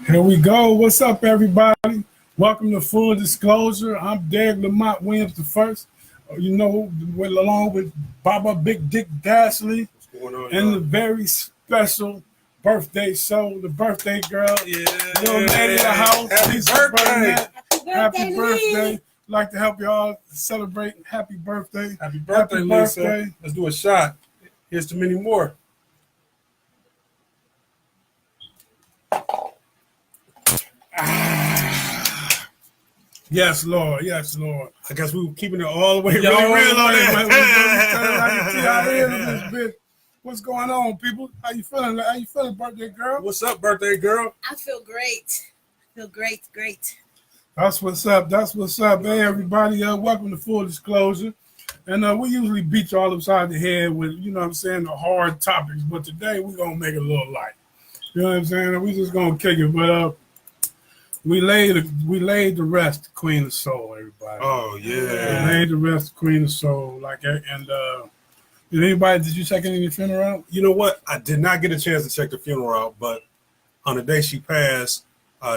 Here we go. What's up, everybody? Welcome to Full Disclosure. I'm Derek Lamont Williams the first. Along with Baba Big Dick Dashley and the very special birthday show, the birthday girl, little lady of the house. Happy birthday. Like to help y'all celebrate. Happy birthday. Happy birthday, Lisa. Let's do a shot. Here's to many more. Yes, Lord. Yes, Lord. I guess we were keeping it all the way real on that. What's going on, people? How you feeling? Birthday girl? What's up, birthday girl? I feel great. Great. That's what's up. Hey, everybody. Welcome to Full Disclosure. And we usually beat you all upside the head with, the hard topics. But today we're going to make it a little light. You know what I'm saying? We just going to kick it. But we laid to rest the Queen of Soul, everybody. Oh, yeah. We laid to rest the Queen of Soul. Did you check any of the funeral out? You know what? I did not get a chance to check the funeral out, but on the day she passed,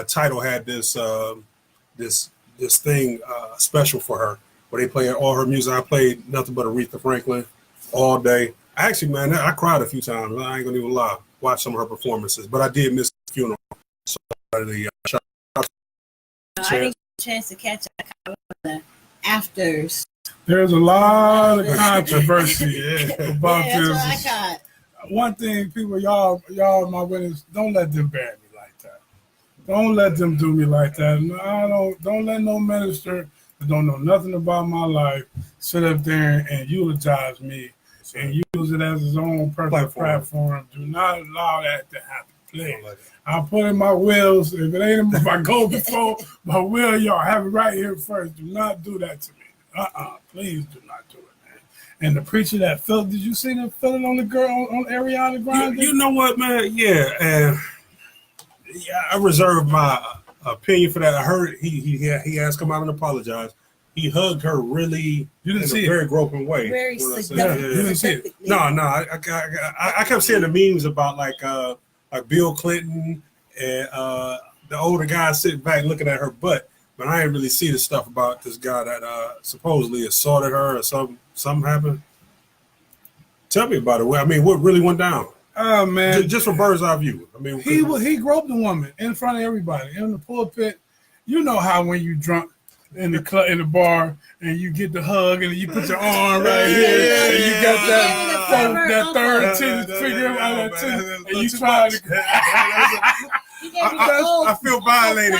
Tidal had this thing special for her where they played all her music. I played nothing but Aretha Franklin all day. Actually, man, I cried a few times. I ain't gonna even lie. Watch some of her performances, but I did miss the funeral. So I didn't get a chance to catch the afters. There's a lot of controversy about that's this. What I got. One thing, people, y'all, my winners, don't let them bury me like that. Don't let them do me like that. Don't let no minister that don't know nothing about my life sit up there and eulogize me and use it as his own personal platform. Do not allow that to happen, please. I'll put in my wills. If I go before my will, y'all have it right here first. Do not do that to me. Please do not do it, man. And the preacher that felt, did you see them feeling on the girl on Ariana Grande? You know what, man? Yeah, and I reserve my opinion for that. I heard he has come out and apologized. He hugged her really in a very groping way. Very You didn't see it. No. I kept seeing the memes about like Bill Clinton and the older guy sitting back looking at her butt. But I didn't really see the stuff about this guy that supposedly assaulted her or something happened. Tell me about it. I mean, what really went down? Oh, man. Just from bird's eye view. I mean, he groped the woman in front of everybody in the pulpit. You know how when you drunk in the bar and you get the hug and you put your arm right here and you got that third finger on that titty and you try to. I feel violated.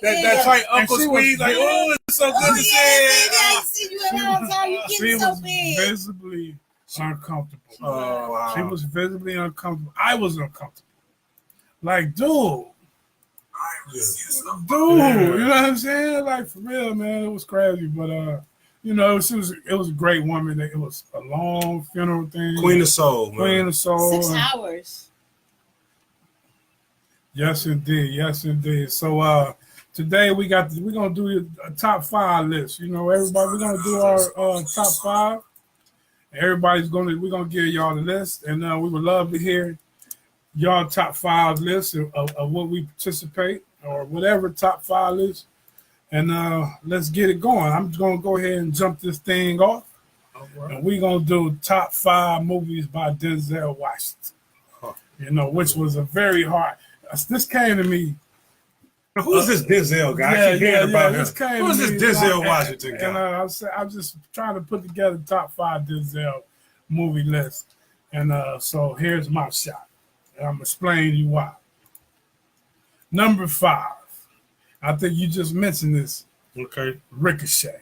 That tight uncle squeeze, like, oh, it's so good to see. She was visibly uncomfortable. Oh, wow. She was visibly uncomfortable. I was uncomfortable. Like, dude, you know what I'm saying? Like, for real, man, it was crazy, but it was a great woman. It was a long funeral thing. Queen of Soul, man. Queen of Soul. 6 hours. Yes, indeed. So today we're gonna do a top 5 list. Everybody, we're gonna do our top 5. We're gonna give y'all the list, and we would love to hear y'all top 5 list of what we participate or whatever top 5 list. And let's get it going. I'm just going to go ahead and jump this thing off. Right. And we're going to do top 5 movies by Denzel Washington. Which was a very hard. This came to me. Who's this Denzel guy? Who's this Denzel Washington guy? And I'm just trying to put together top 5 Denzel movie list. And so here's my shot. And I'm going to explain to you why. Number 5. I think you just mentioned this. Okay. Ricochet.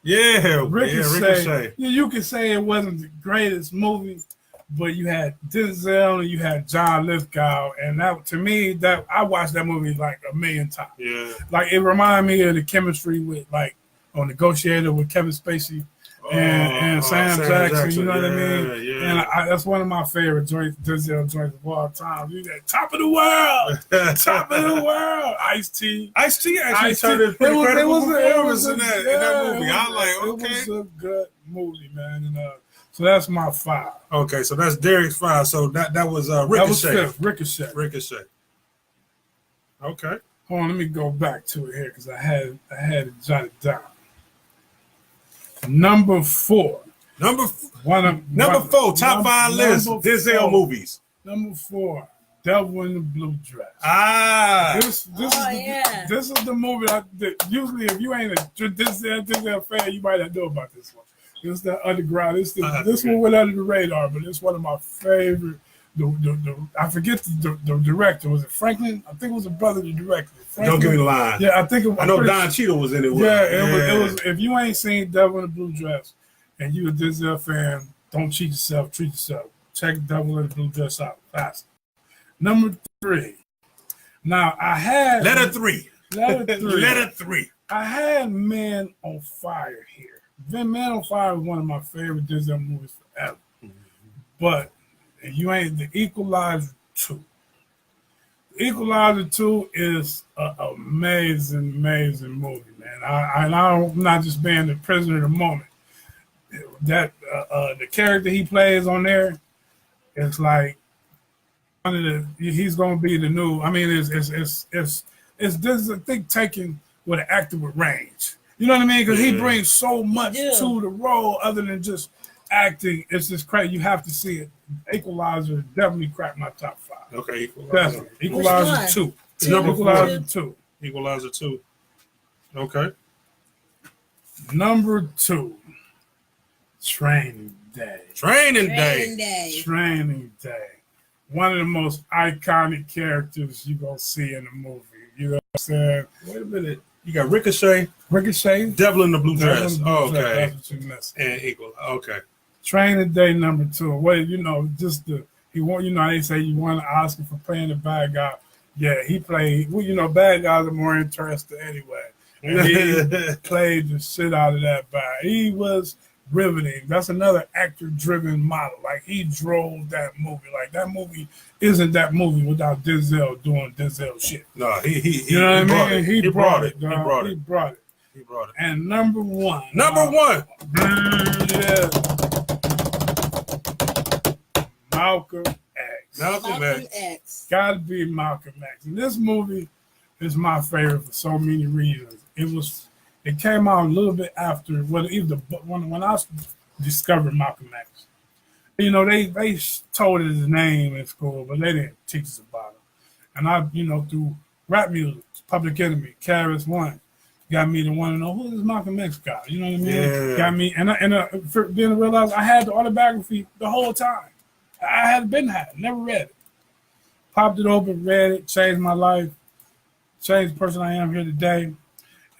Yeah, Ricochet. Yeah, you could say it wasn't the greatest movie, but you had Denzel and you had John Lithgow, and that, to me, that I watched that movie like a million times. Yeah. Like, it reminded me of the chemistry with, like, on Negotiator with Kevin Spacey and Sam Jackson, you know what I mean? Yeah. And that's one of my favorite Denzel joints of all time. You got top of the world, top of the world. Ice-T actually turned it pretty credible performance in that movie. I like, okay. It was a good movie, man. And So that's my 5. Okay, so that's Derek's 5. So that was Ricochet. That was 5th, Ricochet. Ricochet. Okay. Hold on, let me go back to it here because I had it jotted down. Number 4. Number 4, top 5 list. Denzel movies. Number 4, Devil in the Blue Dress. This is the movie that usually if you ain't a Denzel fan, you might not know about this one. It's the underground. This one went under the radar, but it's one of my favorite. I forget the director. Was it Franklin? I think it was a brother the director. Franklin. Don't give me the line. Yeah, I think I know Don Cheadle was in it. It was. If you ain't seen Devil in the Blue Dress and you a Denzel fan, don't cheat yourself. Treat yourself. Check Devil in the Blue Dress out fast. Number 3. Now I had letter 3. Letter 3. I had Man on Fire here. Man on Fire is one of my favorite Denzel movies forever. But you ain't the Equalizer 2. Equalizer 2 is an amazing movie, man. I'm not just being the prisoner of the moment. That the character he plays on there, it's like he's gonna be the new. I mean, it's this is a thing taken with an actor with range. You know what I mean? Because he brings so much to the role other than just acting. It's just crazy. You have to see it. Equalizer definitely cracked my top 5. Okay, Equalizer. Equalizer 2. Equalizer 2. Equalizer 2. Okay. Number 2. Training Day. Training Day. One of the most iconic characters you're going to see in the movie. You know what I'm saying? Wait a minute. You got Ricochet. Devil in the Blue Dress. Okay. That's what you missed. And Equal. Okay. Training Day number 2. Well, he won. They say you won an Oscar for playing the bad guy. Yeah, he played. Well, bad guys are more interesting anyway. And he played the shit out of that bad. He was riveting. That's another actor-driven model. Like he drove that movie. Like that movie isn't that movie without Denzel doing Denzel shit. No, he brought it. He brought it. And number 1. Yeah. Malcolm X. Gotta be Malcolm X. And this movie is my favorite for so many reasons. It came out a little bit after when I discovered Malcolm X. They told us his name in school, but they didn't teach us about him. And I, through rap music, Public Enemy, KRS One, got me to want to know who is Malcolm X guy. You know what I mean? Yeah. Got me, and then I realized I had the autobiography the whole time. I had never read it. Popped it open, read it, changed my life, changed the person I am here today.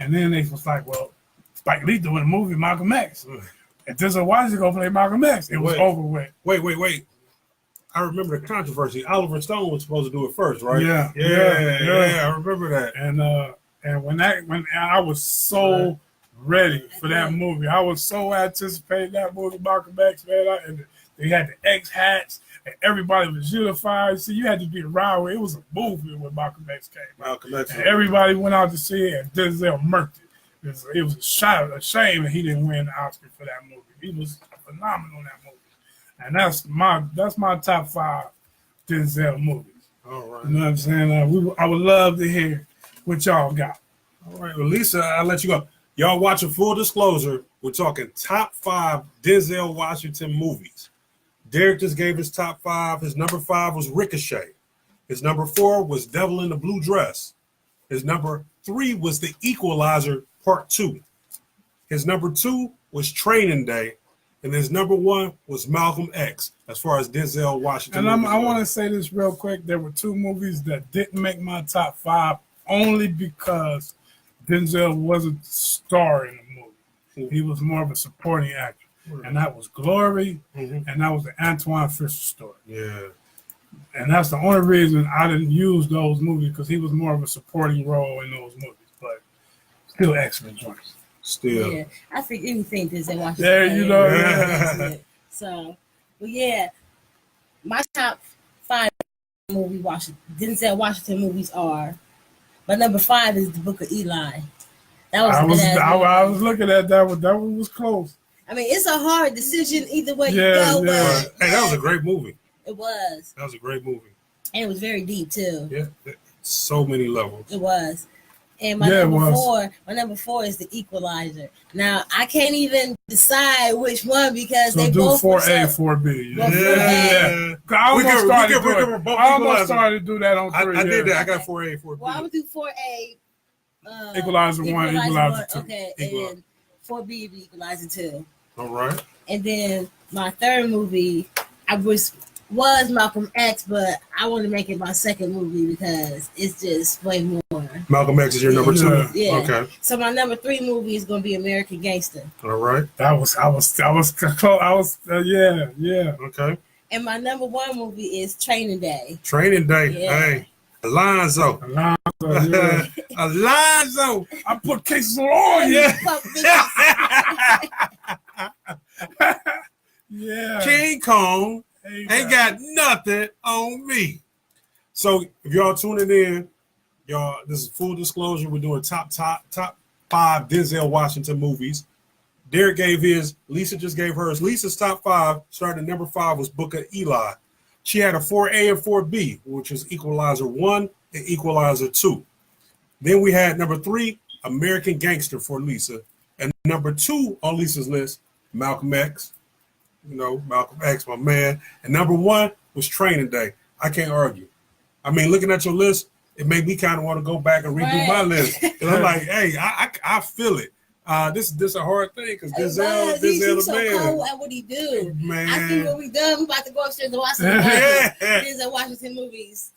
And then they was like, well, Spike Lee doing a movie, Malcolm X. And Denzel Washington going to play Malcolm X. It was over with. Wait. I remember the controversy. Oliver Stone was supposed to do it first, right? Yeah. I remember that. And when I was so ready for that movie. I was so anticipating that movie, Malcolm X, man. And they had the X hats, and everybody was unified. See, you had to be around where it was a movement when Malcolm X came. Malcolm X. And everybody went out to see it, and Denzel murked it. It was a shame that he didn't win the Oscar for that movie. He was phenomenal in that movie. And that's my top 5 Denzel movies. All right. You know what I'm saying? I would love to hear what y'all got. All right. Well, Lisa, I'll let you go. Y'all watching Full Disclosure. We're talking top 5 Denzel Washington movies. Derek just gave his top 5. His number 5 was Ricochet. His number 4 was Devil in the Blue Dress. His number 3 was The Equalizer Part 2. His number 2 was Training Day. And his number 1 was Malcolm X, as far as Denzel Washington. And I want to say this real quick. There were 2 movies that didn't make my top 5 only because Denzel wasn't the star in the movie. He was more of a supporting actor. And that was Glory, and that was the Antoine Fisher story. Yeah. And that's the only reason I didn't use those movies, because he was more of a supporting role in those movies. But still excellent joints. Still. Yeah, I think anything Denzel Washington. There you go. Yeah. So, well, yeah, my top 5 Denzel Washington movies are. My number 5 is The Book of Eli. That was I was looking at that one. That one was close. I mean, it's a hard decision either way Yeah, you go. yeah. But Hey, that was a great movie. it was. That was a great movie. And it was very deep too. Yeah, so many levels. It was. And Yeah, it was. my number four is the Equalizer. Now I can't even decide which one because So they do both 4A, were 4B. Well, Yeah. I almost started to do it. both I almost Equalizer. started to do that on 3. I did that. I Okay. got 4A, 4B. Well, I would do 4A. Equalizer 1, Equalizer 2. Okay, Equalizer. and 4B would be Equalizer 2. All right. And then my third movie, I was Malcolm X, but I want to make it my second movie because it's just way more. Malcolm X is your number 2. Yeah. Okay. So my number 3 movie is going to be American Gangster. All right. I was close. Yeah. Okay. And my number 1 movie is Training Day. Training Day. Yeah. Hey, Alonzo. Yeah. Alonzo. I put cases on you. Yeah. Fuck bitches. Yeah. King Kong Hey, ain't got nothing on me. So if y'all tuning in, y'all, this is full disclosure. We're doing top 5 Denzel Washington movies. Derek gave his. Lisa just gave hers. Lisa's top 5, starting at number 5, was Book of Eli. She had a 4A and 4B, which was Equalizer 1 and Equalizer 2. Then we had number 3, American Gangster for Lisa. And number 2 on Lisa's list, Malcolm X. You know, Malcolm X, my man. And number 1 was Training Day. I can't argue. I mean, looking at your list, it made me kind of want to go back and redo my list. And I'm like, hey, I feel it. This a hard thing because Denzel He's the so man. cold at what he do. Man. I think when we done, we about to go upstairs and watch some Yeah. Denzel Washington movies.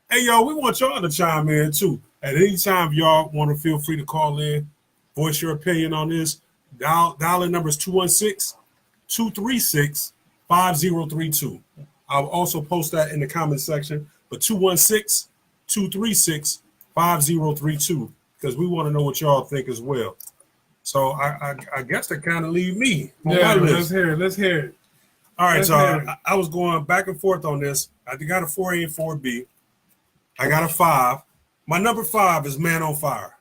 Hey, y'all, we want y'all to chime in, too. At any time, y'all want to feel free to call in, voice your opinion on this. Dial-in number is 216-236-5032. I'll also post that in the comment section, but 216-236-5032, because we want to know what y'all think as well. So I guess that kind of leave me on my list. Let's hear it. All right, Let's so hear it. I was going back and forth on this. I got a 4A and 4B. I got a 5. My number 5 is Man on Fire.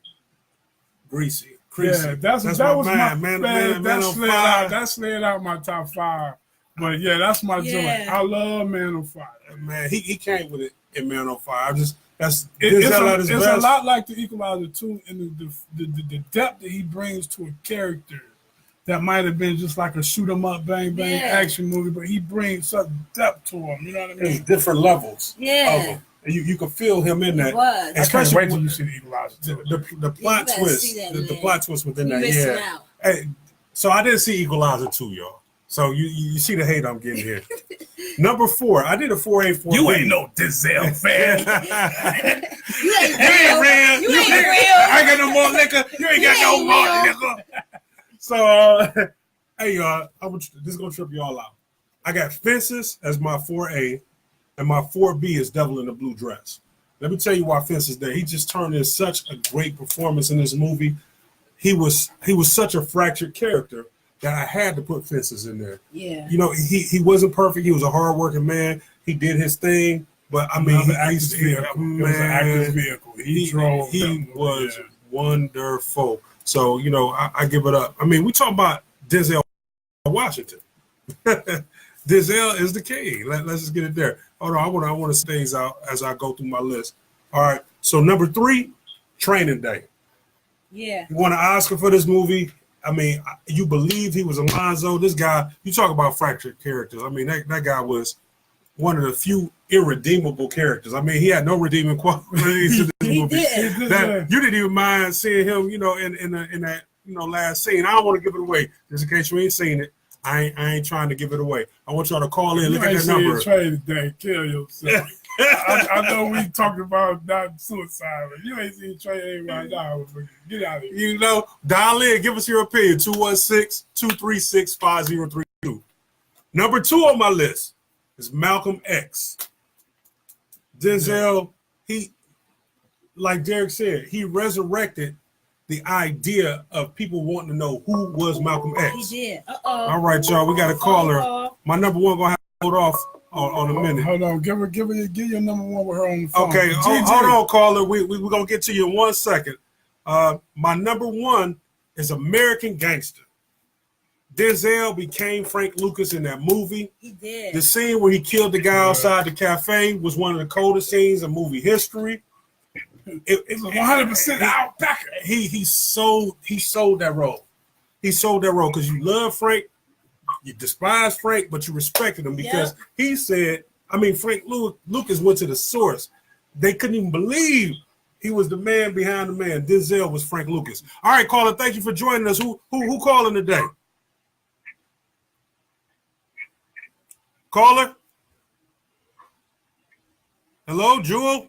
Greasy. Yeah, that was man, my man that on slid fire. out. That slid out my top 5. But yeah, that's my joint. I love Man on Fire. Man, he came with it in Man on Fire. That's It's Denzel a lot like the Equalizer 2 in the depth that he brings to a character that might have been just like a shoot 'em up, bang bang action movie, but he brings such depth to him. You know what I mean? There's different levels. Yeah. Of him. You can feel him in that. It was. I can't wait till you see the Equalizer 2. The plot gotta twist. see that, the man. plot twist within You that. missing Yeah. out. Hey, so I didn't see Equalizer 2, y'all. So you see the hate I'm getting here. Number 4, I did a 4A, 4B. You ain't no Denzel fan. You ain't You ain't real. You ain't real. I ain't got no more liquor. You ain't got no ain't more real. liquor. So, hey, y'all, this is going to trip y'all out. I got Fences as my 4A, and my 4B is Devil in the Blue Dress. Let me tell you why Fences there. He just turned in such a great performance in this movie. He was such a fractured character that I had to put Fences in there. Yeah. You know, he wasn't perfect. He was a hardworking man. He did his thing. But, I mean, It was an actor's vehicle. He drove. He was wonderful. So, you know, I give it up. I mean, we talking about Denzel Washington. Denzel is the king. Let's just get it there. Hold on, I want to stays out as I go through my list. All right. So number 3, Training Day. Yeah. You won an Oscar for this movie. I mean, you believe he was Alonzo. This guy, you talk about fractured characters. I mean, that guy was one of the few irredeemable characters. I mean, he had no redeeming qualities to this movie. Did. That you didn't even mind seeing him, you know, in that last scene. I don't want to give it away, just in case you ain't seen it. I ain't trying to give it away. I want y'all to call in. Look at that number. Training Day, kill yourself. I know we talking about not suicide, but you ain't seen Training Day right now. Get out of here. You know, dial in. Give us your opinion. 216-236-5032. Number 2 on my list is Malcolm X. Denzel, he, like Derek said, he resurrected the idea of people wanting to know who was Malcolm X. He did. All right, y'all, we got a caller. My number 1 gonna have to hold off on a minute. Hold on, give your number 1 with her on the phone. Okay, hold on, caller. We gonna get to you in 1 second. My number 1 is American Gangster. Denzel became Frank Lucas in that movie. He did. The scene where he killed the guy outside the cafe was one of the coldest scenes in movie history. It was 100% out back. He sold that role. He sold that role because you love Frank, you despise Frank, but you respected him because he said, Frank Lucas went to the source. They couldn't even believe he was the man behind the man. Denzel was Frank Lucas. All right, caller, thank you for joining us. Who calling today? Caller? Hello, Jewel?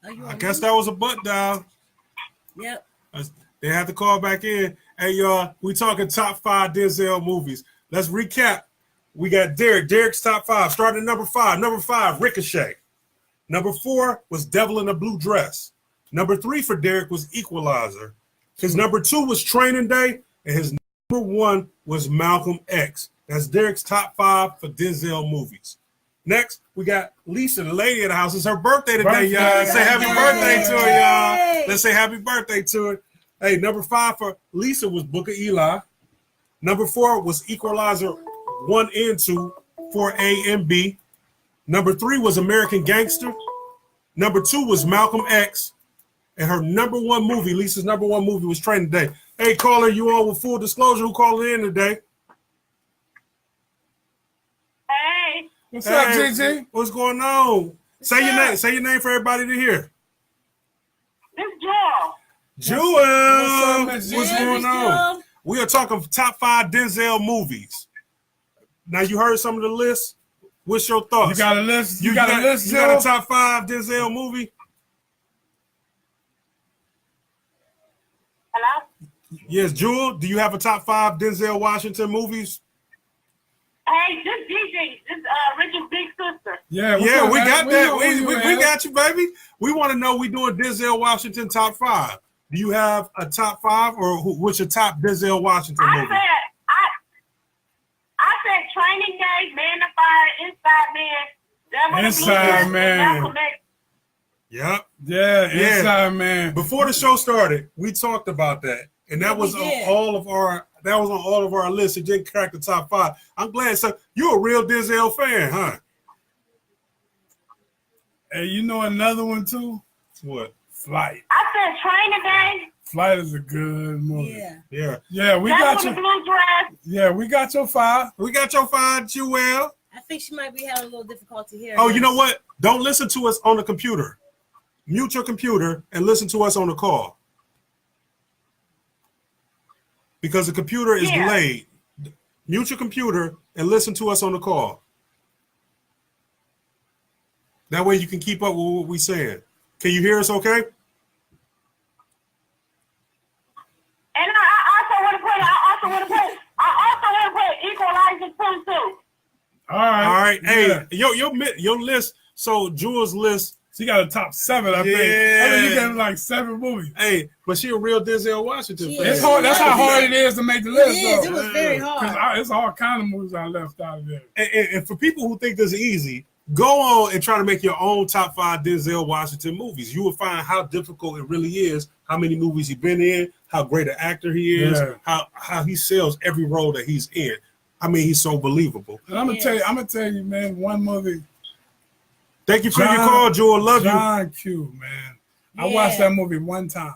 I guess that was a butt dial. Yep. They have to call back in. Hey, y'all, we talking top 5 Denzel movies. Let's recap. We got Derek. Derek's top 5. Starting at number 5. Number 5, Ricochet. Number 4 was Devil in a Blue Dress. Number 3 for Derek was Equalizer. His number 2 was Training Day. And his number 1 was Malcolm X. That's Derek's top 5 for Denzel movies. Next, we got Lisa, the lady of the house. It's her birthday today, y'all. Let's say happy birthday to her, y'all. Let's say happy birthday to her. Hey, number 5 for Lisa was Booker Eli. Number 4 was Equalizer 1 and 2, 4A and B. Number 3 was American Gangster. Number 2 was Malcolm X. And her number 1 movie, Lisa's number 1 movie, was Training Day. Hey, caller, you all with full disclosure. Who called in today? Hey. What's up, JJ? What's going on? Say your name. Say your name for everybody to hear. This Joel. Jewel. What's going on? We are talking top 5 Denzel movies. Now you heard some of the lists. What's your thoughts? You got a list? You got a list, You got a top 5 Denzel movie? Hello? Yes, Jewel. Do you have a top 5 Denzel Washington movies? Hey, this DJ, this Richard's big sister. Yeah, we got that. We got you, baby. We want to know we doing Denzel Washington top 5. Do you have a top 5 or what's your top Denzel Washington movie? I said Training Day, Man of Fire, Inside Man, Inside Man. Yep. Yeah, Inside Man. Before the show started, we talked about that, and that was on all of our lists. It didn't crack the top 5. I'm glad. So you're a real Denzel fan, huh? Hey, you know another one too? What? Flight. I said Training Day. Flight is a good movie. Yeah. We got you. Blue Dress. Yeah, we got your 5. We got your 5, Jewel. I think she might be having a little difficulty here. Oh, you know what? Don't listen to us on the computer. Mute your computer and listen to us on the call. Because the computer is delayed. Mute your computer and listen to us on the call. That way you can keep up with what we're saying. Can you hear us okay? And I also want to put Equalizer 2 too. All right. Hey, your list. So Jewel's list. She got a top 7, I think. You got like 7 movies. Hey, but she a real Denzel Washington fan. It's hard. That's how hard it is to make the list. It was very hard. It's all kind of movies I left out of there. And for people who think this is easy, go on and try to make your own top 5 Denzel Washington movies. You will find how difficult it really is, how many movies he's been in, how great an actor he is, how he sells every role that he's in. He's so believable. And I'm gonna tell you, man, one movie. Thank you for your call, Joel. Love John Q, man. I watched that movie one time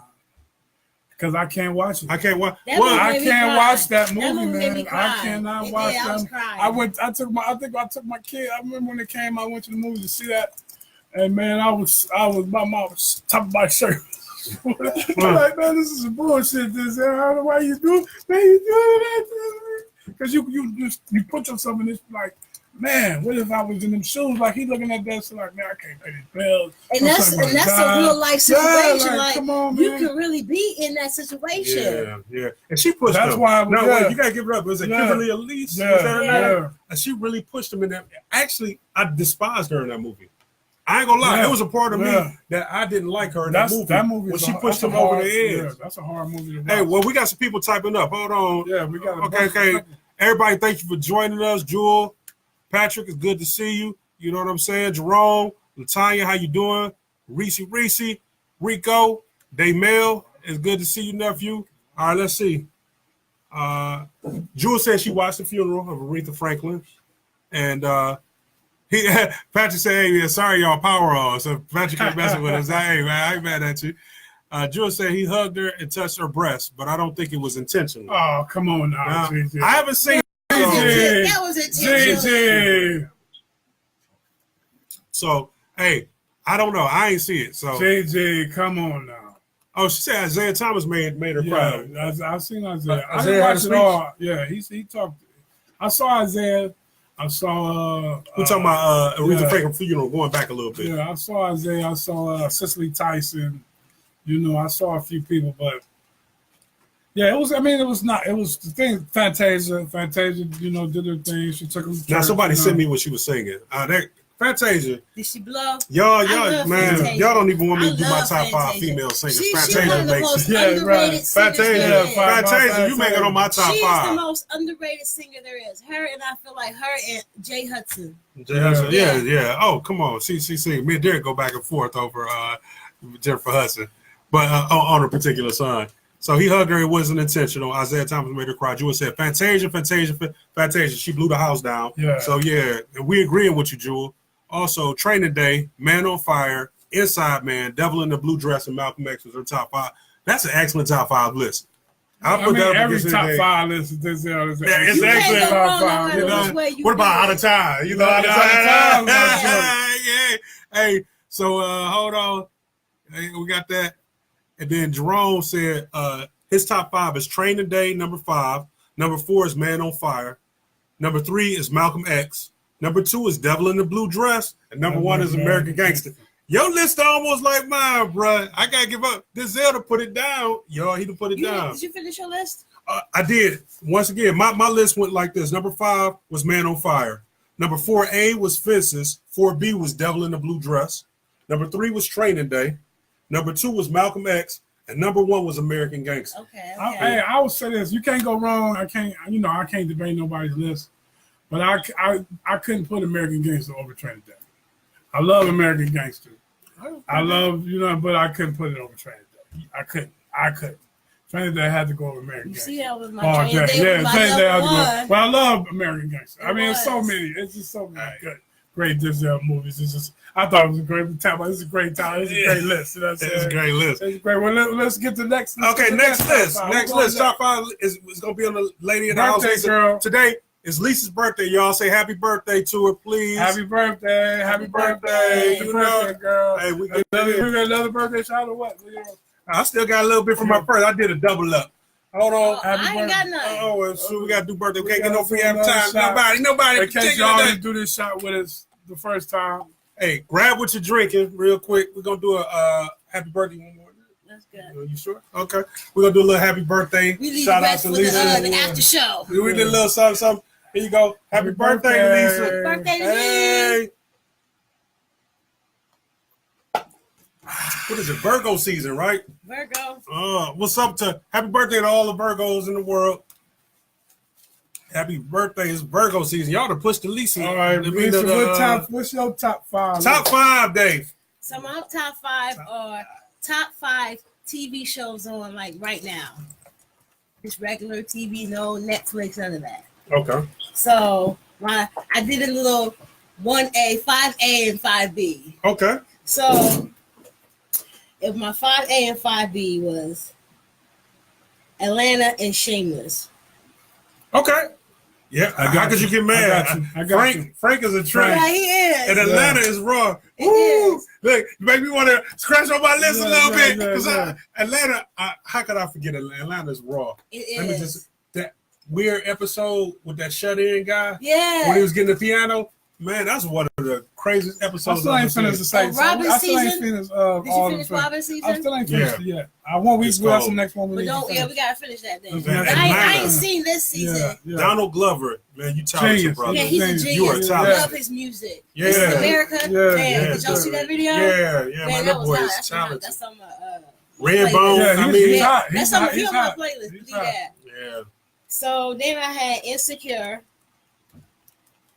because I can't watch it. I can't watch. I can't watch that movie, man. I cannot watch that. I took my kid. I remember when it came. I went to the movie to see that, and man, I was my mom was top of my shirt. Like, man, this is bullshit. Why you do that? Because you put yourself in this like. Man, what if I was in them shoes? Like, he looking at that, so like, man, I can't pay these bills. And that's a real life situation. Yeah, like come on, you man. can really be in that situation. Yeah. And she pushed That's him. why. Wait, you gotta give her up. Was it Kimberly Elise? Yeah. And she really pushed him in that. Actually, I despised her in that movie. I ain't gonna lie. It was a part of me that I didn't like her in that movie. That movie when she pushed him over the edge. Yeah, that's a hard movie to watch. Hey, well, we got some people typing up. Hold on. Yeah, we got. Okay. Everybody, thank you for joining us, Jewel. Patrick, it's good to see you. You know what I'm saying? Jerome, Latanya, how you doing? Reese, Rico, Daymel, it's good to see you, nephew. All right, let's see. Jewel said she watched the funeral of Aretha Franklin, and Patrick said, "Hey, man, sorry, y'all, power on." So Patrick kept messing with us. Hey, man, I ain't mad at you. Jewel said he hugged her and touched her breast, but I don't think it was intentional. Oh, come on now, JJ. I haven't seen. That was intentional. JJ. So, hey, I don't know. I ain't see it. So, JJ, come on now. oh, she said Isaiah Thomas made her cry. Yeah, I've seen Isaiah. I Isaiah didn't had a watch it speech? all. Yeah, he talked. I saw Isaiah. I saw. We're talking about Aretha yeah. Franklin funeral, going back a little bit. Yeah, I saw Isaiah. I saw Cicely Tyson. You know, I saw a few people, but yeah, it was. I mean, it was not. It was the thing. Fantasia, you know, did her thing. She took him. To Now, church, somebody you know. sent me what she was singing. Fantasia. Did she blow? Y'all, love man, Fantasia. y'all don't even want me to I do my love top 5 Fantasia. female singers. She's one of Fantasia the makes most it. Yeah, underrated right. singers Fantasia, there is. Fantasia, you make it on my top She is the 5. most underrated singer there is. Her and I feel like her and Jay Hudson. Yeah. Oh, come on. She sing. Me and Derek go back and forth over Jennifer Hudson, but on a particular song. So he hugged her. It wasn't intentional. Isaiah Thomas made her cry. Jewel said, Fantasia. She blew the house down. Yeah. So, yeah, and we agreeing with you, Jewel. Also, Training Day, Man on Fire, Inside Man, Devil in the Blue Dress, and Malcolm X was her top 5. That's an excellent top 5 list. I mean, every top 5 list is Denzel. It's actually can't go top wrong 5. no You matter know? which way you What about do Out it. of Time? You know, Yeah, Out of Out of Time. Time, Yeah. Hey, so hold on. Hey, we got that. And then Jerome said his top 5 is Training Day, number 5. Number 4 is Man on Fire. Number 3 is Malcolm X. Number 2 is Devil in the Blue Dress. And number 1 is American Gangster. Your list almost like mine, bro. I got to give up. Denzel to put it down. Yo, he to put it down. Did you finish your list? I did. Once again, my list went like this. Number 5 was Man on Fire. Number 4A was Fences. 4B was Devil in the Blue Dress. Number 3 was Training Day. Number 2 was Malcolm X. And number 1 was American Gangster. Okay. I would say this: you can't go wrong. I can't debate nobody's list, but I couldn't put American Gangster over Training Day. I love American Gangster. I love but I couldn't put it over Training Day. I couldn't. Training Day had to go over American Gangster. You see, that was my Oh, Training Day. Was Training my Day had to number go. one. But I love American Gangster. I mean, It it's so was. many. It's just so many good, great Denzel movies. It's just I thought it was a great time. It's a great time. It's a great list. You know what I'm saying? It's a great list. It's great. Well, let's get to the next. Okay, next list. top Next five. list. Top 5 is going to be on the lady in the house. Birthday Lisa. girl. Today is Lisa's birthday. Y'all say happy birthday to her, please. Happy birthday. Happy birthday. You The know, birthday girl. hey, we We got another birthday shout or what? I still got a little bit from my first. I did a double up. Hold on. I ain't got none. Oh, well, so we got to do birthday. We We can't get no gotta free do another advertising. shot. Nobody. In case y'all didn't do this shot with us the first time. Hey, grab what you're drinking real quick. We're going to do a happy birthday one more. That's good. You sure? Okay. We're going to do a little happy birthday. We leave Shout the out rest to for Lisa. the after show. We did a little something. Here you go. Happy birthday, Lisa. Birthday to Hey. me. What is it? Virgo season, right? Virgo. What's up to happy birthday to all the Virgos in the world. Happy birthday. It's Virgo season. Y'all to push the Lisa. All right, Lisa, what's your top 5? top 5, Dave. So my top 5 are top 5 TV shows on like right now. Just regular TV, no Netflix, none of that. Okay. So I did a little 1A, 5A, and 5B. Okay. So if my 5A and 5B was Atlanta and Shameless. Okay. Yeah. I got How could you get mad? I got you. Frank is a trend. Yeah, he is. And Atlanta is raw. It Woo! is. Look, you make me want to scratch on my list a little bit. Because yeah. Atlanta, how could I forget Atlanta? Atlanta's raw. It Let me is. just, that weird episode with that shut-in guy. Yeah. When he was getting the piano. Man, that's one of the craziest I episodes still I've ain't finished the seen. second. Robin's I still ain't season? finished Did you all finish the Robin's season? I still ain't finished it yet. I want It's we'll have cold. some next one. But we gotta finish that then. Yeah, I Atlanta. ain't seen this season. Yeah. Donald Glover, man, you talented, Genius. brother. Yeah, he's a You genius. are I talented. love his music. Yeah. This is America. Yeah. Man, Yeah. did y'all see that video? Yeah, Man, man, that boy hot. is talented. That's on my Redbone, Yeah, I he's mean, hot. that's He's on hot. he He's on my hot. playlist. He's Do hot. that. yeah. So then I had Insecure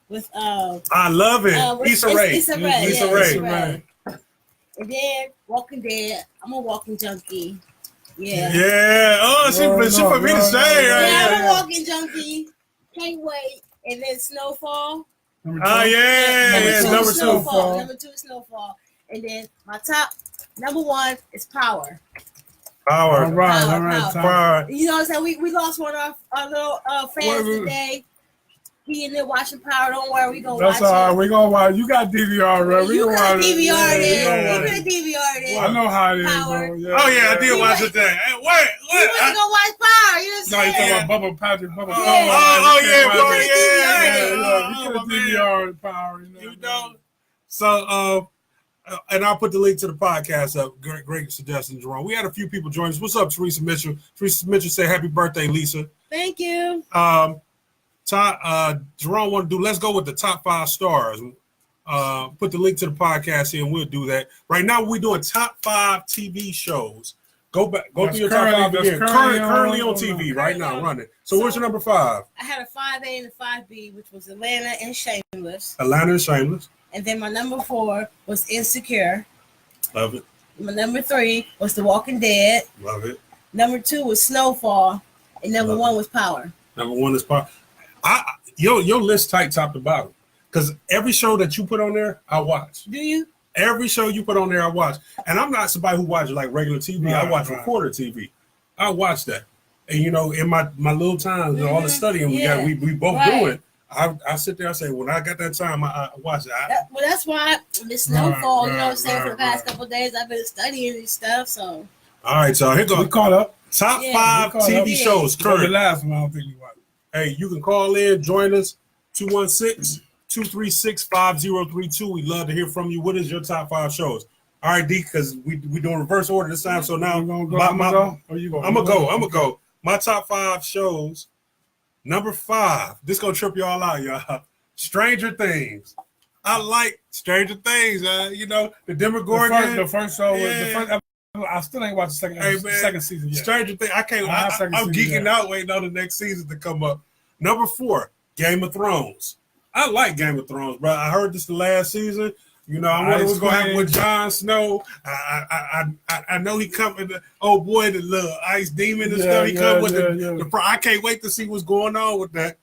with I love it. Issa Rae. Issa Rae. Issa Yeah, Rae. Issa Rae. And then Walking Dead. I'm a walking junkie. Yeah. Yeah. Oh, she put me to shame. Yeah, I'm a walking junkie. Can't wait. And then Snowfall. Oh, yeah. Number 2. Snowfall. Number 2 is Snowfall. And then my top number 1 is Power. Power. All right. Power. You know what I'm saying? We lost one of our little fans today. He in there watching Power. Don't worry, we gonna watch it. That's all right. We gonna watch. You got DVR, right? You got DVR it. You could DVR it. I know how it is, Power. bro. Oh yeah, I did watch it there. Hey, wait. You want to go watch Power? You No, you talking about Bubba Patrick, Bubba. Yeah. You could DVR Power. You know. So, and I'll put the link to the podcast up. Great suggestion, Jerome. We had a few people join us. What's up, Teresa Mitchell? Teresa Mitchell said, "Happy birthday, Lisa." Thank you. Jerome want to do. Let's go with the top 5 stars. Put the link to the podcast here, and we'll do that. Right now, we're doing top 5 TV shows. Go through your top 5 again. Currently on TV right now, running. So what's your number 5? I had a 5A and a 5B, which was Atlanta and Shameless. Atlanta and Shameless. And then my number 4 was Insecure. Love it. My number 3 was The Walking Dead. Love it. Number 2 was Snowfall, and number 1 was Power. Number 1 is Power. Your list tight top to bottom, because every show that you put on there, I watch. Do you? Every show you put on there, I watch. And I'm not somebody who watches like regular TV. I watch reporter TV. I watch that. And in my little time, all the studying we both do it. I sit there, I say, when I got that time, I watch it. Well, that's why this Snowfall, you know what I'm saying, for the past couple of days, I've been studying these stuff, so. All right, so here goes. We caught up. Top 5 TV shows current. The last one, I don't think we watched. Hey, you can call in, join us, 216-236-5032. We'd love to hear from you. What is your top 5 shows? All right, D, because we doing reverse order this time. So now I'm going to go. My top 5 shows. Number 5. This going to trip y'all out, y'all. Stranger Things. I like Stranger Things. The Demogorgon. The first show was the first episode. I still ain't watched the second season yet. Stranger Things. I'm geeking out waiting on the next season to come up. Number 4, Game of Thrones. I like Game of Thrones, bro. I heard this the last season. I wonder what's going to happen with Jon Snow. I know he coming. The old boy, the little ice demon and stuff. He come with the. I can't wait to see what's going on with that.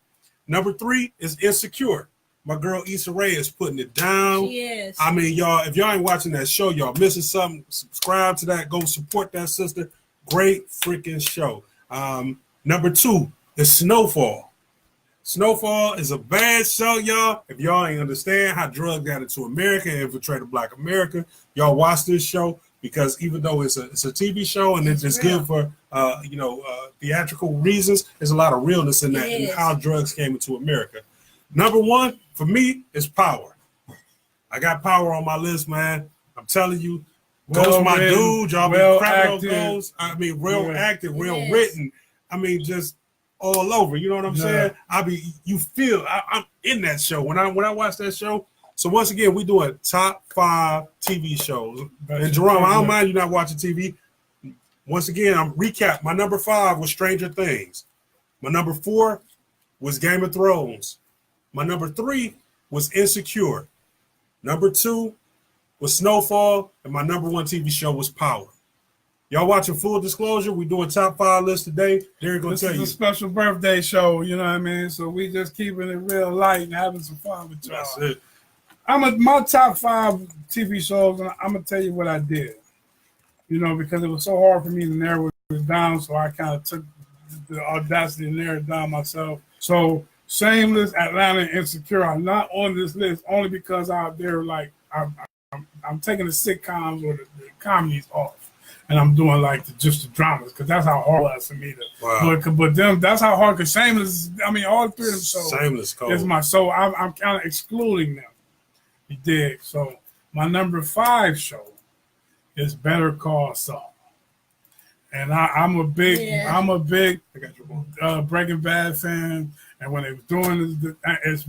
Number 3 is Insecure. My girl Issa Rae is putting it down. She is. I mean, y'all, if y'all ain't watching that show, y'all missing something. Subscribe to that. Go support that sister. Great freaking show. Number 2 is Snowfall. Snowfall is a bad show, y'all. If y'all ain't understand how drugs got into America and infiltrated Black America, y'all watch this show, because even though it's a TV show and it's good for theatrical reasons, there's a lot of realness in that and how drugs came into America. Number 1 for me is Power. I got Power on my list, man. I'm telling you, Ghost, my dude. Y'all been crapping on Ghost. I mean, real active, real written. I mean, just all over. You know what I'm saying? I'm in that show when I watch that show. So once again, we doing top 5 TV shows. And Jerome, I don't mind you not watching TV. Once again, I'm recap. My number 5 was Stranger Things. My number 4 was Game of Thrones. My number 3 was Insecure. Number 2 was Snowfall. And my number 1 TV show was Power. Y'all watching Full Disclosure? We doing top 5 list today. Derek gonna tell you. This is a special birthday show, you know what I mean? So we just keeping it real light and having some fun with y'all. That's it. My top 5 TV shows, and I'm gonna tell you what I did. Because it was so hard for me to narrow it down, so I kind of took the audacity to narrow it down myself. So Shameless, Atlanta, and Insecure are not on this list only because they're like I'm taking the sitcoms or the comedies off, and I'm doing just the dramas, because that's how hard it is for me to. Wow. But them, that's how hard. Because Shameless, I mean, all 3 of them shows. Shameless cold. Is my so I'm kind of excluding them. You dig? So my number 5 show is Better Call Saul. And I'm a big Breaking Bad fan. And when they was doing it's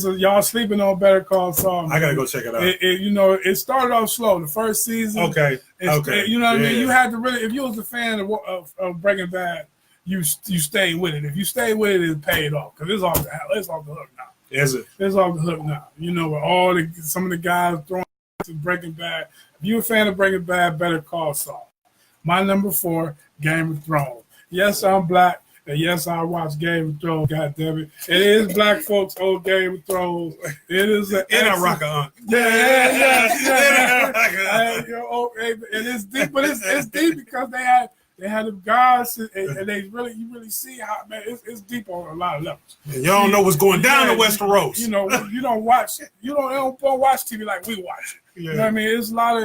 y'all sleeping on Better Call Saul. I gotta go check it out. It started off slow. The first season. Okay. You know what I mean? You had to really, if you was a fan of Breaking Bad, you stayed with it. If you stayed with it, it paid off, because it's off the hook now. Is it? It's off the hook now. With some of the guys throwing to Breaking Bad. If you're a fan of Breaking Bad, Better Call Saul. My number 4, Game of Thrones. Yes, I'm black. And yes, I watch Game of Thrones. God damn it! It is black folks on Game of Thrones. It is an And a rocker aunt. yeah. And it's deep, but it's deep because they had them guys, and they you really see how, man, it's deep on a lot of levels. And y'all don't know what's going down in Westeros. You know, you don't watch TV like we watch it. Yeah. You know what I mean? It's a lot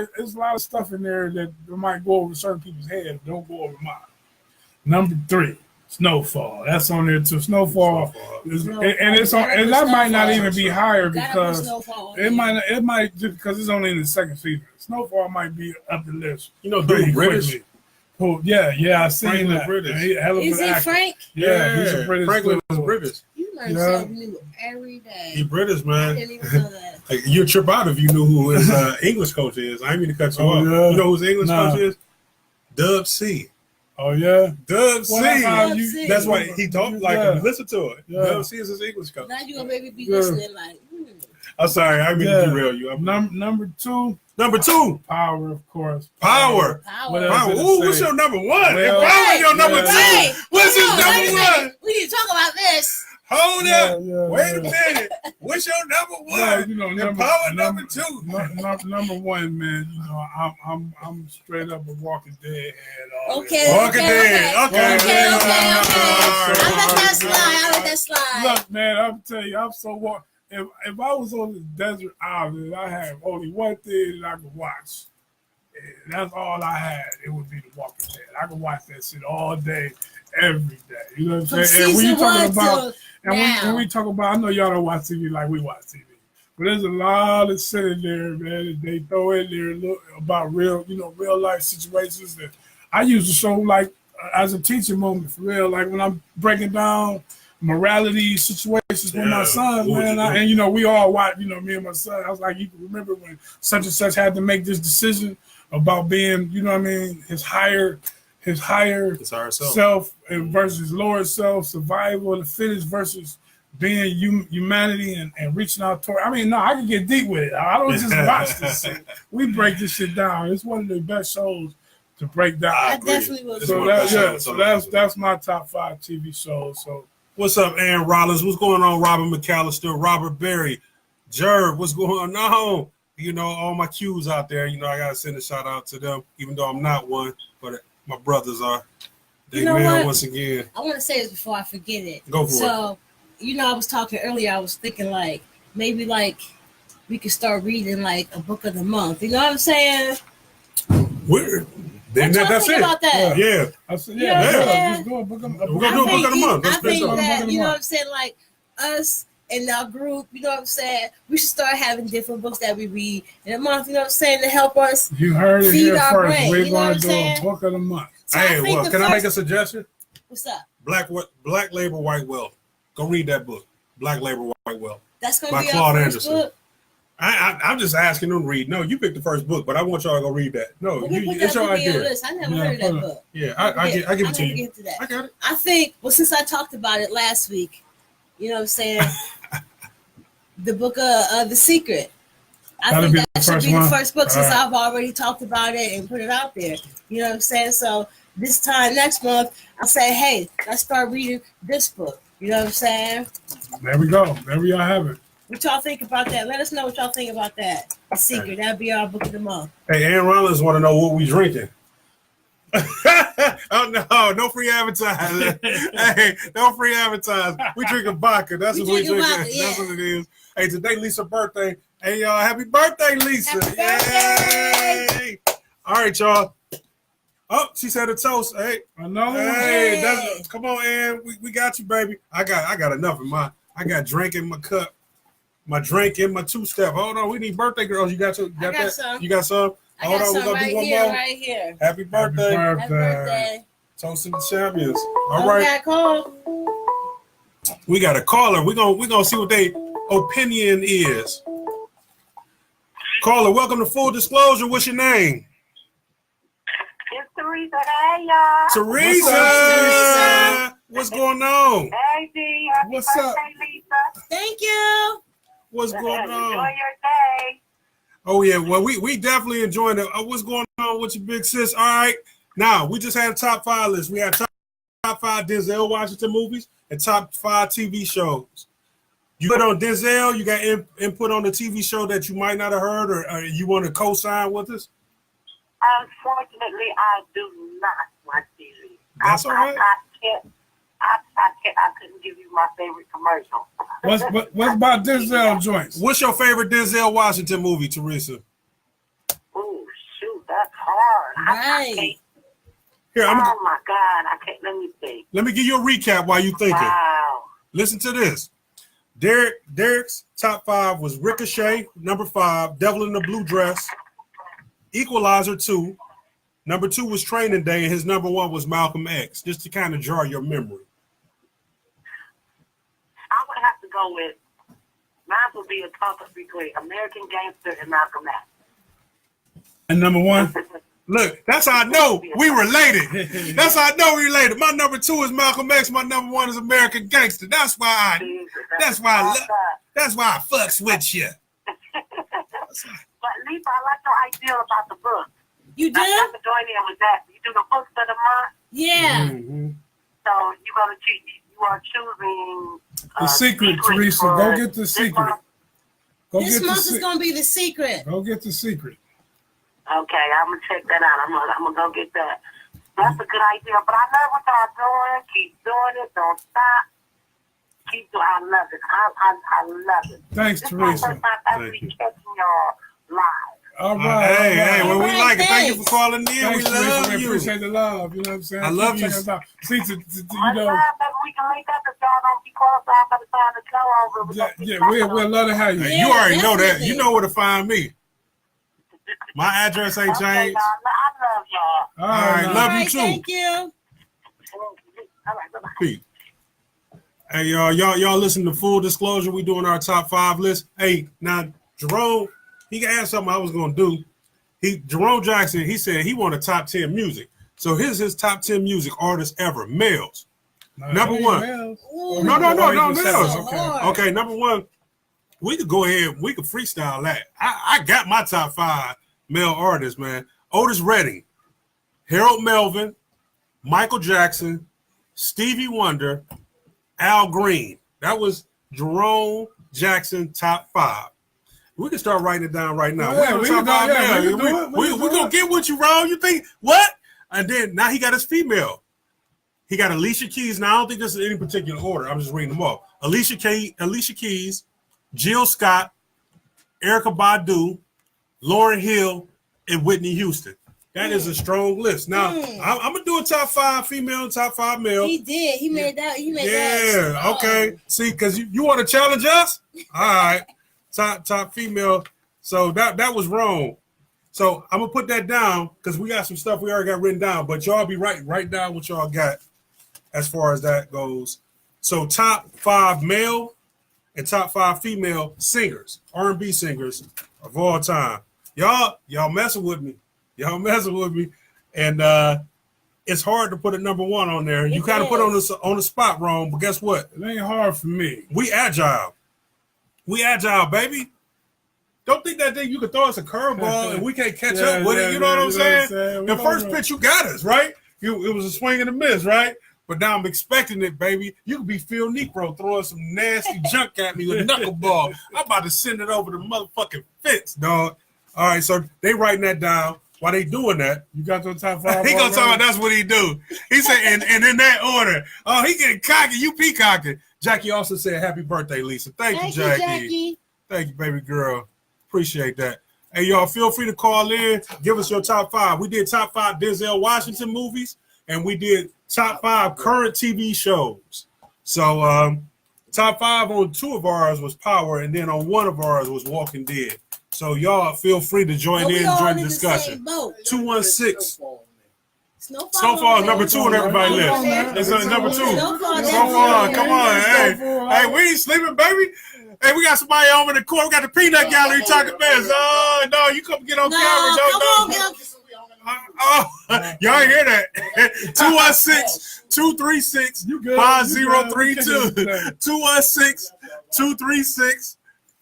of stuff in there that might go over certain people's heads. Don't go over mine. Number 3, Snowfall. That's on there too. Snowfall. And it's on, and that might not even be higher because it might just because it's only in the 2nd season. Snowfall might be up the list. You know, dude, British. Oh, yeah, I seen Franklin that. British. Is he Frank? Yeah, he's a British. Franklin was British. You learn something new every day. He British, I man. didn't even know that. Like, you'd trip out if you knew who his English coach is. I didn't mean to cut you off. Yeah. You know who his English coach is? Dub C. Oh yeah, Dub C. C. That's why he talked like him. Listen to it. Yeah. Dub C is his English coach. Now you're gonna maybe be listening like, I'm sorry, I didn't mean to derail you. Number 2, Number 2, Power, of course. Power. What else Power. did it Ooh, say? what's your number 1? Well, If Power your number 2, Hey, what's his hold on, wait a number 1? minute. We need to talk about this. Hold up. Wait a yeah. minute. What's your number 1? Yeah, you know, And Power number 2. Number 1, man. You know, I'm straight up a Walking Dead head. Okay. Walking Dead. Okay. I let that slide. Look, man, I'm telling you, I'm so if I was on this desert island and I had only one thing that I could watch, and that's all I had, it would be The Walking Dead. I could watch that shit all day, every day. You know what I'm saying? And when you talking about, when we talk about, I know y'all don't watch TV like we watch TV, but there's a lot of shit in there, man, that they throw in there about real life situations that I used to show like as a teaching moment for real, like when I'm breaking down morality situations with my son, man. And we all watch, me and my son. I was like, you can remember when such and such had to make this decision about being, his higher self versus lower self, survival of the fittest versus being humanity and reaching out toward. I mean, no, I can get deep with it. I don't just watch this shit. We break this shit down. It's one of the best shows to break down. I definitely will. So that's my top 5 TV shows. So. What's up, Aaron Rollins? What's going on, Robert McAllister, Robert Berry, Jerv? What's going on? All my Qs out there. I gotta send a shout out to them, even though I'm not one, but my brothers are. They man once again. I want to say this before I forget it. Go for it. So, I was talking earlier. I was thinking like maybe like we could start reading like a book of the month. You know what I'm saying? Weird. What y'all think about that? Yeah. I said, just do a book of We're gonna do a book of the month. I think that, you know what I'm saying, like us in our group, you know what I'm saying, we should start having different books that we read in a month, you know what I'm saying, to help us. You heard it feed here our first. brain, We're going to do a book of the month. So hey, well, can I make a suggestion? What's up? Black Labor, White Wealth. Go read that book. Black Labor, White Wealth. That's going by to be Claude our first Anderson. book. I'm just asking them to read. No, you picked the first book, but I want y'all to go read that. No, it's your idea. I never heard of that book. Yeah, I give it to you. I got it. I think, since I talked about it last week, you know what I'm saying, the book of The Secret. I think that should be the first book since I've already talked about it and put it out there. You know what I'm saying? So this time next month, I'll say, hey, let's start reading this book. You know what I'm saying? There we go. There we all have it. What y'all think about that? Let us know what y'all think about that. The Secret. That'll be our book of the month. Hey, Aaron Rollins want to know what we drinking. Oh no free advertising. Hey, no free advertising. We drinking vodka. That's what we drinking. Vodka, yeah. That's what it is. Hey, today Lisa's birthday. Hey y'all, happy birthday, Lisa. Happy birthday. All right, y'all. Oh, she said a toast. Hey, Hey, come on, Aaron. We got you, baby. I got enough in my. I got drink in my cup. My drink in my 2-step. Hold on, we need birthday girls. You got that? Some. You got some? Hold on, we're gonna do one more. Right here. Happy birthday. Happy birthday. Toasting the champions. All right. We got a caller. We're gonna see what their opinion is. Caller, welcome to Full Disclosure. What's your name? It's Teresa. Hey, y'all. Teresa. What's going on? Hey, D. Happy What's up? birthday, Lisa. Thank you. What's going on? Enjoy your day. Oh yeah, well we definitely enjoying it. What's going on with your big sis? All right, Now, we just had a top 5 list. We had top 5 Denzel Washington movies and top 5 TV shows. You put on Denzel, you got input on the TV show that you might not have heard or you want to co-sign with us? Unfortunately, I do not watch TV. That's all right. I couldn't give you my favorite commercial. What about Denzel joints? What's your favorite Denzel Washington movie, Teresa? Oh, shoot, that's hard. Right. I can't. Here, Oh, my God. I can't. Let me think. let me give you a recap while you thinking. Wow. Listen to this. Derek's top 5 was Ricochet, number 5, Devil in the Blue Dress, Equalizer 2. Number 2 was Training Day, and his number 1 was Malcolm X, just to kind of jar your memory. I would have to go with, mine would be a toss-up between American Gangster and Malcolm X. And number 1? Look, that's how I know we related. That's how I know we related. My number 2 is Malcolm X. My number 1 is American Gangster. That's why I fucks with you. But Lisa, I like your idea about the book. You do? I have to join in with that. You do the books of the month. Yeah. Mm-hmm. So you are choosing The Secret, Teresa. Go get The Secret. Go This get month the is going to be The Secret. Go get The Secret. Okay, I'm gonna check that out. I'm gonna go get that. That's a good idea. But I love what y'all doing. Keep doing it. Don't stop. Keep doing. I love it. I love it. Thanks, This Teresa. is my first time actually catching y'all live. All right. Hey, well, we All right, like it. Thank you thanks. for calling in. Thanks, We Teresa. love We you. appreciate the love. You know what I'm saying? I love Keep you. checking us out. See, you One know, time, maybe we can link up if y'all don't be qualified by the time the show over. we'll love to have you. Hey, you already know that. definitely. You know where to find me. My address ain't Okay, changed. y'all. I love y'all. All All right, right, love All you right, too. thank you. All right, bye-bye. Pete. Hey, y'all listen to Full Disclosure. We doing our top 5 list. Hey, now Jerome, he asked something I was gonna do. Jerome Jackson, he said he wanted top 10 music. So here's his top 10 music artists ever, males. Number 1. Ooh, No, males. males. so hard. Okay, number 1. We could go ahead. We could freestyle that. I got my top 5 male artists, man. Otis Redding, Harold Melvin, Michael Jackson, Stevie Wonder, Al Green. That was Jerome Jackson top 5. We can start writing it down right now. Yeah, We're we top can do- 5 yeah, male. we can do it. We We can do gonna it. get what you wrong. You think what? And then now he got his female. He got Alicia Keys. Now I don't think this is in any particular order. I'm just reading them off. Alicia Keys, Jill Scott, Erykah Badu, Lauryn Hill, and Whitney Houston. That is a strong list. Now I'm gonna do a top 5 female, top 5 male. He did. He made that. He made that. Yeah. strong. Okay. See, because you want to challenge us? All right. Top female. So that was wrong. So I'm gonna put that down because we got some stuff we already got written down. But y'all be write down what y'all got as far as that goes. So top 5 male and top 5 female singers, R&B singers of all time. Y'all messing with me. Y'all messing with me. And it's hard to put a number 1 on there. You kind of put on the spot wrong, but guess what? It ain't hard for me. We agile. We agile, baby. Don't think that thing you can throw us a curveball and we can't catch up with it. You know what I'm saying? The first pitch you got us, right? It was a swing and a miss, right? But now I'm expecting it, baby. You could be Phil Negro throwing some nasty junk at me with knuckleball. I'm about to send it over the motherfucking fence, dog. All right, so they writing that down. While they doing that, You got your top 5. he gonna talk about that's what he do. He said, and in that order. Oh, he getting cocky. You peacocking. Jackie also said, "Happy birthday, Lisa." Thank you, Jackie. Thank you, baby girl. Appreciate that. Hey, y'all, feel free to call in. Give us your top 5. We did top 5 Denzel Washington movies, and we did top 5 current TV shows. So, top 5 on 2 of ours was Power, and then on 1 of ours was Walking Dead. So, y'all feel free to join in and join the discussion. 216. Snowfall is number 2 on everybody's list. It's number 2. Snowfall, come on. Hey, we ain't sleeping, baby. Hey, we got somebody over in the court. We got the peanut gallery talking mess. Oh, no, you come get on camera. Oh, y'all hear that? 216-236-5032.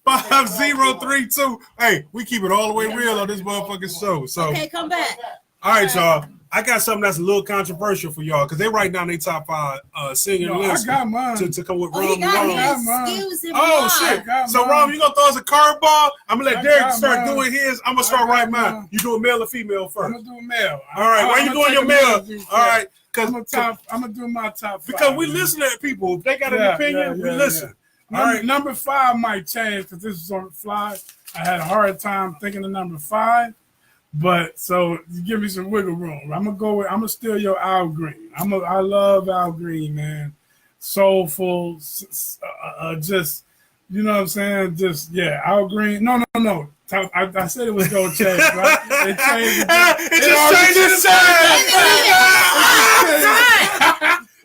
216-236-5032. Hey, we keep it all the way real on this motherfucking show. So, Okay, come back. all right, y'all. I got something that's a little controversial for y'all because they write down their top 5 singing list. I got mine. To come with Oh, Rom. he got his. Oh shit! So Rom, you gonna throw us a curveball? I'm gonna let Derek start doing his. I'm gonna start right mine. You doing male or female first? I'm gonna do male. All right, why you doing your male? All right, I'm gonna do my top 5 because we listen to people. If they got an opinion, we listen. All right, number 5 might change because this is on the fly. I had a hard time thinking of number 5. But so you give me some wiggle room. I'm gonna steal your Al Green. I love Al Green, man. Soulful, just you know what I'm saying. Just Al Green. No. I said it was gonna change. Right? It changed.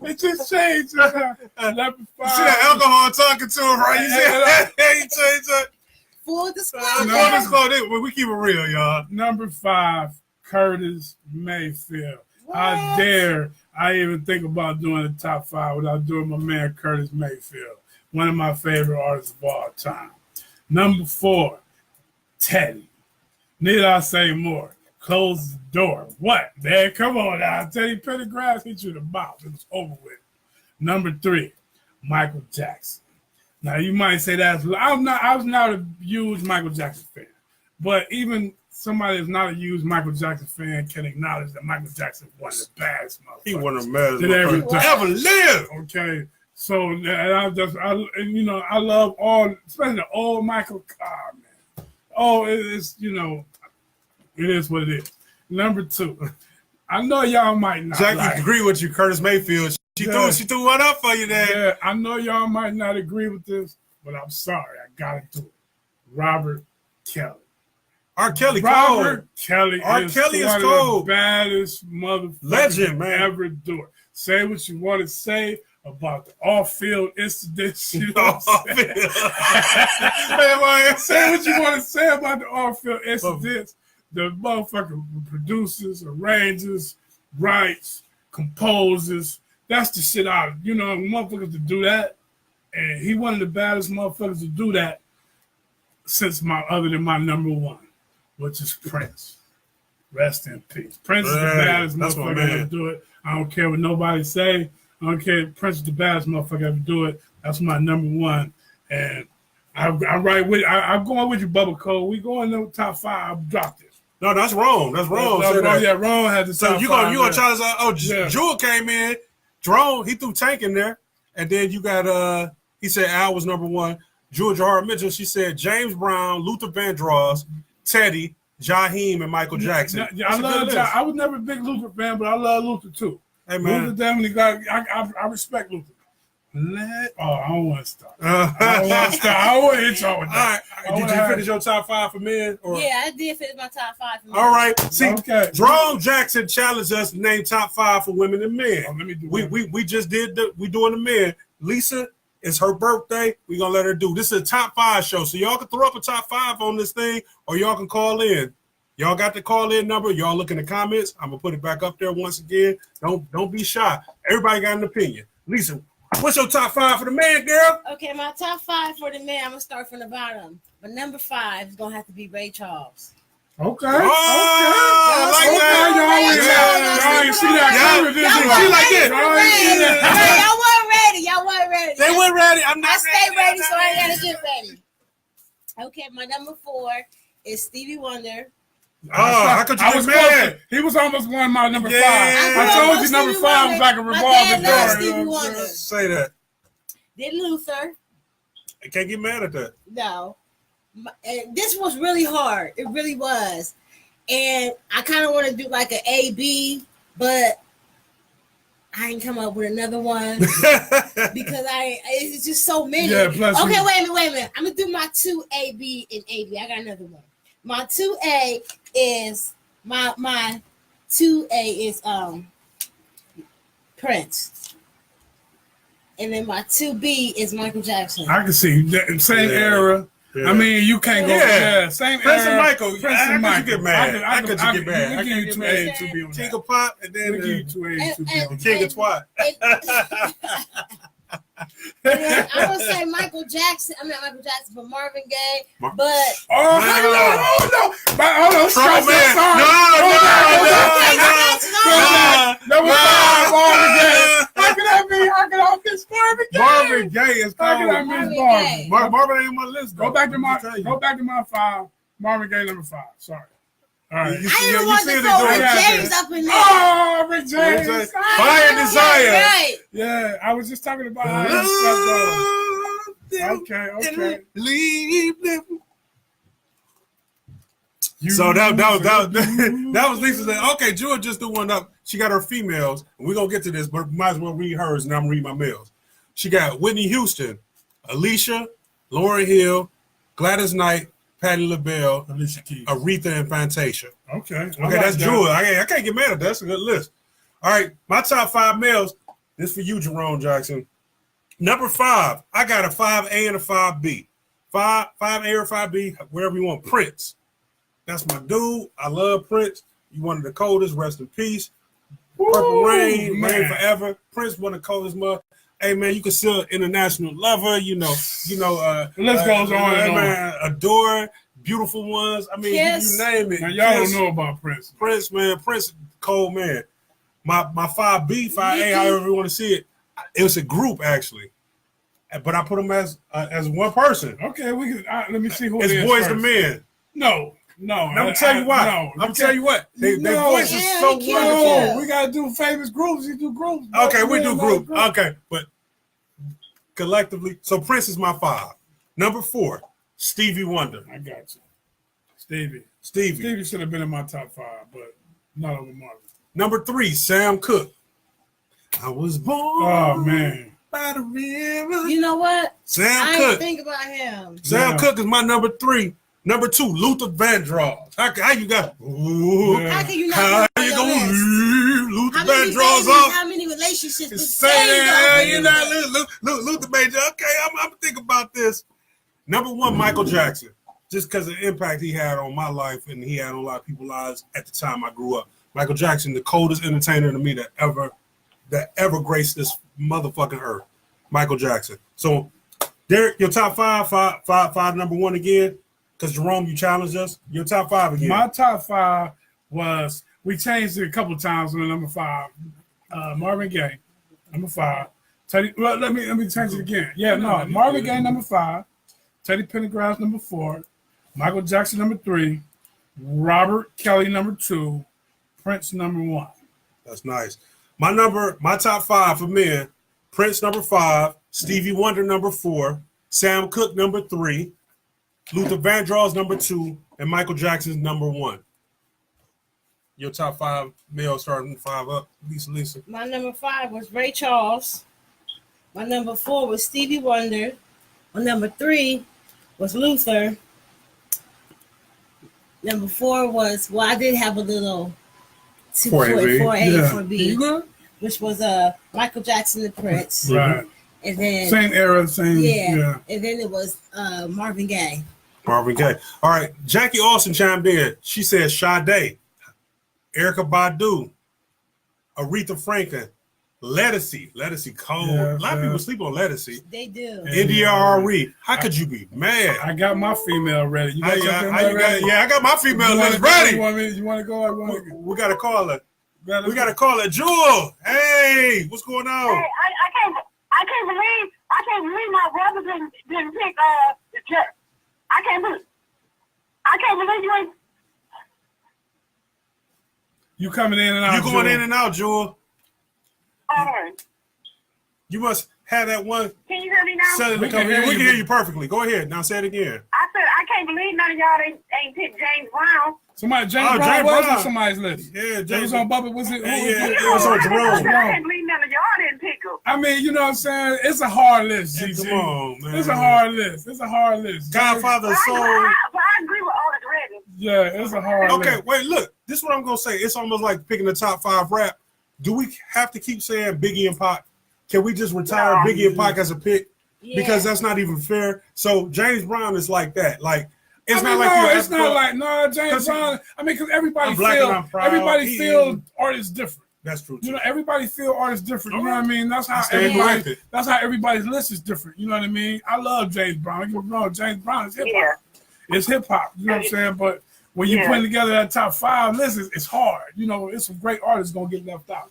It just changed. Number 5. You see that alcohol talking to him, right? You see he changed it. Full disclosure. We keep it real, y'all. Number 5, Curtis Mayfield. What? How dare I even think about doing the top 5 without doing my man Curtis Mayfield, one of my favorite artists of all time. Number 4, Teddy. Need I say more? Close the door. What, man? Come on now. Teddy Pendergrass hit you in the mouth. It was over with. Number 3, Michael Jackson. Now you might say I was not a huge Michael Jackson fan, but even somebody that's not a huge Michael Jackson fan can acknowledge that Michael Jackson was one of the baddest motherfuckers. He one of the baddest motherfuckers ever lived. Okay, so I love all, especially the old Michael. God, man. Oh, it's it is what it is. Number 2, I know y'all might not. Jackie agree with you, Curtis Mayfield. She threw one up for you there. Yeah, I know y'all might not agree with this, but I'm sorry. I gotta do it. Robert Kelly. R. Kelly Robert Kelly R. is Kelly one is of cold. the baddest motherfuckers legend, man. ever do it. Say what you want to say about the off-field incidents. You know what I'm saying? Say what you want to say about the off-field incidents. The motherfucking producers, arrangers, writes, composers. That's the shit out of, motherfuckers to do that. And he one of the baddest motherfuckers to do that other than my number 1, which is Prince. Rest in peace. Prince is the baddest motherfucker ever do it. I don't care what nobody say. I don't care. Prince is the baddest motherfucker ever do it. That's my number 1. And I'm going with you, Bubba Cole. We going to the top 5. I'll drop this. No, that's wrong. That's wrong. Yeah, Ron had the top 5. You gonna try to Jewel came in. Jerome, he threw Tank in there. And then you got, he said Al was number 1. Georgia R. Mitchell, she said James Brown, Luther Vandross, Teddy, Jaheim, and Michael Jackson. I was never a big Luther fan, but I love Luther too. Hey, man. Luther definitely I respect Luther. I don't want to start. I don't want to hit y'all with that. All right. Did you finish your top 5 for men? Or? Yeah, I did finish my top 5 for men. All right. See, Jerome Jackson challenged us to name top 5 for women and men. Let me do we just did we doing the men. Lisa, it's her birthday. We're going to let her do. This is a top 5 show. So y'all can throw up a top 5 on this thing, or y'all can call in. Y'all got the call-in number. Y'all look in the comments. I'm going to put it back up there once again. Don't be shy. Everybody got an opinion. Lisa, what's your top 5 for the man, girl? Okay, my top 5 for the man, I'm going to start from the bottom. But number 5 is going to have to be Ray Charles. Okay. I like that. Y'all ain't see that. Y'all weren't ready. They weren't ready. I'm not I stay ready, so I got to get ready. Okay, my number 4 is Stevie Wonder. How could you get mad? He was almost one of my number 5. Yeah. I told you number 5 was like a revolving door. Stevie Wonder. Say that. Then Luther. I can't get mad at that. No. And this was really hard. It really was. And I kind of want to do like an A-B, but I ain't come up with another one because it's just so many. Yeah, okay, wait a minute. I'm going to do my 2 A-B and A-B. I got another one. My 2A is my 2A is Prince. And then my 2B is Michael Jackson. I can see that same era. Yeah. I mean, you can't go. Yeah, same Prince era. And Michael. Prince and Michael. You get mad. I could you get mad. I give you 2A and 2B on that. King of Pop, and then give you 2A and 2B on that. King of Twat. I would say Michael Jackson. I'm not Michael Jackson, but Marvin Gaye. But hold on. No, Gaye is How can I cold. miss Marvin Marvin? Marvin ain't on my list. Go Though. back to Let me my tell you. 5. Marvin Gaye number 5. Sorry. All right. You I see- even you want see to it throw doing Rick that. James up in there. Oh, Rick James. James. Fire and Desire. Right. Yeah, I was just talking about how his stuff goes. Okay. Leave them. So that was Lisa's. Okay, Jewel just threw one up. She got her females. And we're going to get to this, but might as well read hers, and I'm reading my males. She got Whitney Houston, Alicia, Lauryn Hill, Gladys Knight, Patti LaBelle, Alicia Keys. Aretha, and Fantasia. Okay, That's Jewel. I can't get mad at that. That's a good list. All right, my top 5 males. This for you, Jerome Jackson. Number 5, I got a 5A and a 5B. 5A or 5B, wherever you want. Prince. That's my dude. I love Prince. You one of the coldest. Rest in peace. Purple Rain, Rain Forever. Prince one of the coldest mother. Hey man, you can still international lover. You know. The list goes on and man, Adore, beautiful ones. I mean, Yes. you name it. Now, y'all Kiss. don't know about Prince. Prince, man. Prince, cold man. My 5B, 5A, however you want to see it. It was a group actually, but I put them as one person. Okay, we can. Let me see who It's it is Boys first. to Men. No. I'm gonna tell you why. No, I'm gonna tell you what. Their No. voice is Yeah, so he wonderful. can't. We gotta do famous groups. You do groups. Okay, we do group. groups. Okay, but collectively, so Prince is my 5. Number 4, Stevie Wonder. I got you, Stevie. Stevie. Stevie should have been in my top 5, but not over Marvin. Number 3, Sam Cooke. I was born. Oh man, by the river. You know what? Sam I Cooke. didn't think about him. Sam Yeah. Cooke is my number 3. Number 2, Luther Vandross. How you got? Ooh, Yeah. How can you not how put him you on your gonna list? leave Luther How many Vandross babies, off? how many relationships did Say Dave that, go you know, Luther Major. Okay, I'm thinking about this. Number 1, Michael Jackson, just because of the impact he had on my life and he had on a lot of people's lives at the time I grew up. Michael Jackson, the coldest entertainer to me that ever graced this motherfucking earth. Michael Jackson. So, Derek, your top 5, number 1 again. Because Jerome, you challenged us. Your top 5 again. my top 5 was, we changed it a couple of times on the number 5. Marvin Gaye, number 5. Teddy. Well, let me change it again. Yeah, no, Marvin Gaye number 5. Teddy Pendergrass number 4. Michael Jackson number 3. Robert Kelly number 2. Prince number 1. That's nice. My top 5 for men: Prince number 5, Stevie Wonder number 4, Sam Cooke number 3, Luther Vandross number 2, and Michael Jackson's number 1. Your top 5 males starting 5 up. Lisa. My number 5 was Ray Charles. My number 4 was Stevie Wonder. My number 3 was Luther. Number 4 was, well, I did have a little 4A, which was Michael Jackson, the Prince. Right. And then Same era, same. yeah. And then it was Marvin Gaye. Marvin Gaye. All right. Jackie Austin chimed in. She said Sade, Erykah Badu, Aretha Franklin, Ledisi cold. Yeah, a lot of people sleep on Ledisi. They do. India R.E. How could you be mad? I got my female ready. You got something ready? I got my female You list wanna ready. go? You want to go? We got to call her. We got to call her. Jewel. Hey, what's going on? Hey, I can't believe my brother didn't pick the Jets. I can't believe you ain't. You coming in and out. You going Joe. in and out, Jewel. All right. You must have that one. Can you hear me now? Set it We to can come hear in. We you. can hear you perfectly. Go ahead. Now say it again. I said I can't believe none of y'all ain't picked James Brown. Somebody, James Oh, Brown James was Brown. on somebody's list. Yeah, It James. was on Bubba. Was it? Yeah, who yeah, was it was on Jerome. I can't believe none of y'all didn't pick him. I mean, you know what I'm saying? It's a hard list, Yeah, GG. come on, man. It's a hard list. It's a hard list. Godfather But Soul. I agree with Otis Redding. Yeah, it's a hard Okay, list. wait, look. This is what I'm gonna say. It's almost like picking the top 5 rap. Do we have to keep saying Biggie and Pac? Can we just retire No. Biggie and Pac as a pick? Yeah. Because that's not even fair. So James Brown is like that. Like it's I mean, not like no, you it's not like James 'Cause he- Brown. I mean, because everybody I'm black and I'm proud. everybody He feels is. artists different. That's true. Too. You know, everybody feel artists different. You know what I mean? That's how stand everybody. corrected. That's how everybody's list is different. You know what I mean? I love James Brown. Don't get me wrong, James Brown is hip hop. Yeah. It's hip hop. You know what I'm saying? But when you Yeah. putting together that top 5 list, it's hard. You know, it's some great artists gonna get left out.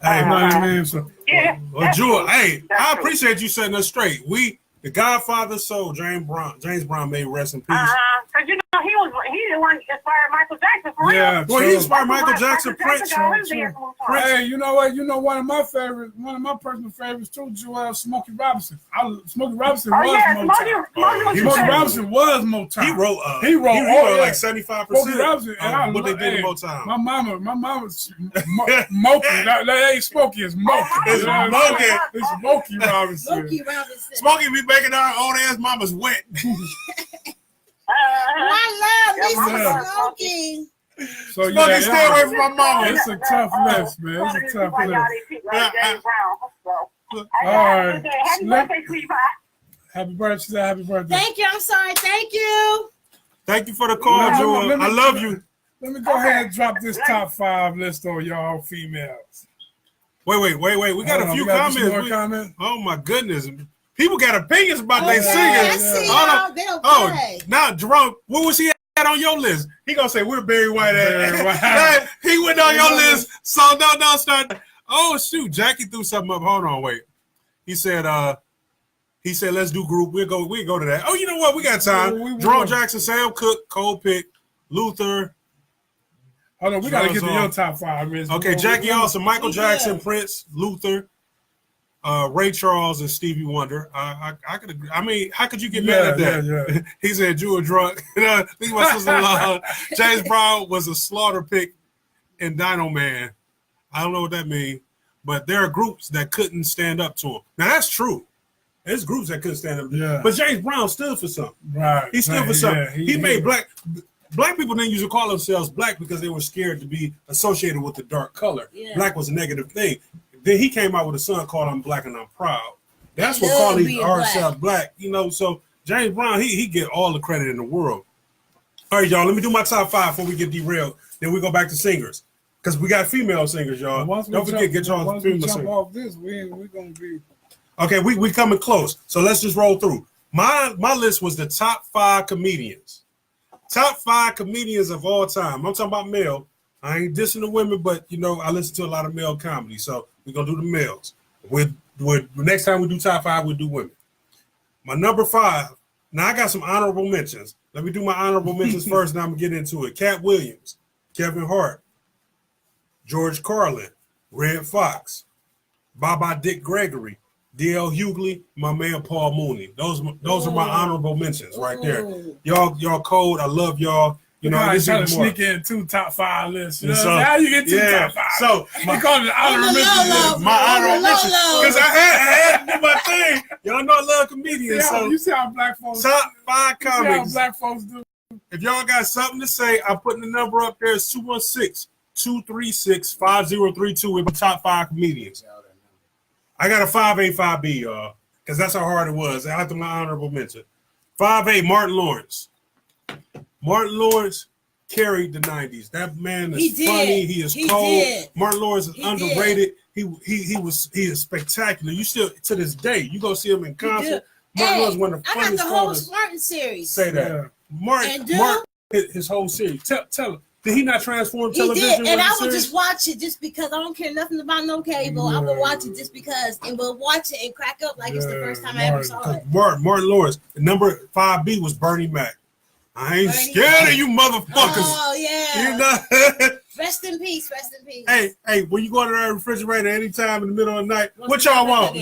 Hey, You know what I mean? So, Yeah. well, Jewel, hey, That's I true. appreciate you setting us straight. The Godfather soul, James Brown may rest in peace. Because he the one that inspired Michael Jackson for real. yeah, Well, he true. inspired Michael Jackson, Prince. got his dance moves for him. Hey, you know what? You know one of my personal favorites too, Joel, Smokey Robinson. Smokey Robinson was Motown. Smokey Robinson was Motown. He wrote like 75%. Smokey Robinson, and I what they love, did in hey, Motown. My mama's Smokey. That ain't Smokey, it's Smokey. It's Smokey. It's Smokey Robinson. Smokey Robinson. Smokey be making our old ass mamas wet. I love Yeah. me some Smokey. So Smokey, stay away from my mama. It's a tough list, man. It's a tough list. All right. Happy birthday, sweetie pie. Happy birthday, happy birthday. Thank you. I'm sorry. Thank you. Thank you for the call, Jewel. I love you. Let me go ahead and drop this top 5 list on y'all females. Wait. We got a few comments. Oh my goodness. People got opinions about their singers. Now, Jerome, what was he at on your list? He gonna say we're Barry White at. He went on your list, so don't start. Oh shoot, Jackie threw something up. Hold on, wait. He said let's do group. We'll go to that. Oh, you know what? We got time. Jerome Jackson, Sam Cooke, Cole Pick, Luther. Hold on, we gotta get to your top 5. Miss. Okay, Jackie Austin, Michael Jackson, Prince, Luther, Ray Charles, and Stevie Wonder. I could agree. I mean, how could you get mad at that? Yeah. He said Jewel drunk. Leave my sister alone. James Brown was a slaughter pick in Dino Man. I don't know what that means, but there are groups that couldn't stand up to him. Now that's true. There's groups that couldn't stand up to him. Yeah. But James Brown stood for something. Right. He stood for something. Yeah, he made black people didn't usually call themselves black because they were scared to be associated with the dark color. Yeah. Black was a negative thing. Then he came out with a song called "I'm Black and I'm Proud." That's what calling ourselves black. So James Brown, he get all the credit in the world. All right, y'all. Let me do my top 5 before we get derailed. Then we go back to singers because we got female singers, y'all. Don't forget, get y'all female singers. Off this, we're gonna be okay. We coming close, so let's just roll through. My list was the top 5 comedians. Top 5 comedians of all time. I'm talking about male. I ain't dissing the women, but I listen to a lot of male comedy, so we're gonna do the males. With next time we do top 5, we'll do women. My number 5. Now I got some honorable mentions. Let me do my honorable mentions first, and I'm gonna get into it. Cat Williams, Kevin Hart, George Carlin, Red Fox, Baba Dick Gregory, D.L. Hughley, my man Paul Mooney. Those are my honorable mentions right there. Y'all cold. I love y'all. this trying to sneak in 2 top 5 lists. How you get 2 top 5? So we call it honorable mentions. My honorable mentions because I had to do my thing. Y'all know I love comedians. You see how black folks top 5 comics. How black folks do. If y'all got something to say, I'm putting the number up there. It's 216-236-5032 with the top 5 comedians. I got a 5A, 5B, y'all, because that's how hard it was. I have to my honorable mention. 5A, Martin Lawrence. Martin Lawrence carried the 90s. That man is funny. He is cold. Martin Lawrence is underrated. He is spectacular. You still to this day, you go see him in concert. Martin Lawrence one of the funniest. I got the whole Martin series. Say that. Yeah. Martin his whole series. Tell him. Did he not transform television? He did, and I would just watch it just because I don't care nothing about no cable. I would watch it just because, and we'll watch it and crack up like it's the first time I ever saw it. Martin Lawrence. Number 5B was Bernie Mac. I ain't scared of you motherfuckers. Oh yeah. Rest in peace. Rest in peace. Hey, when you go to that refrigerator anytime in the middle of the night, what y'all want?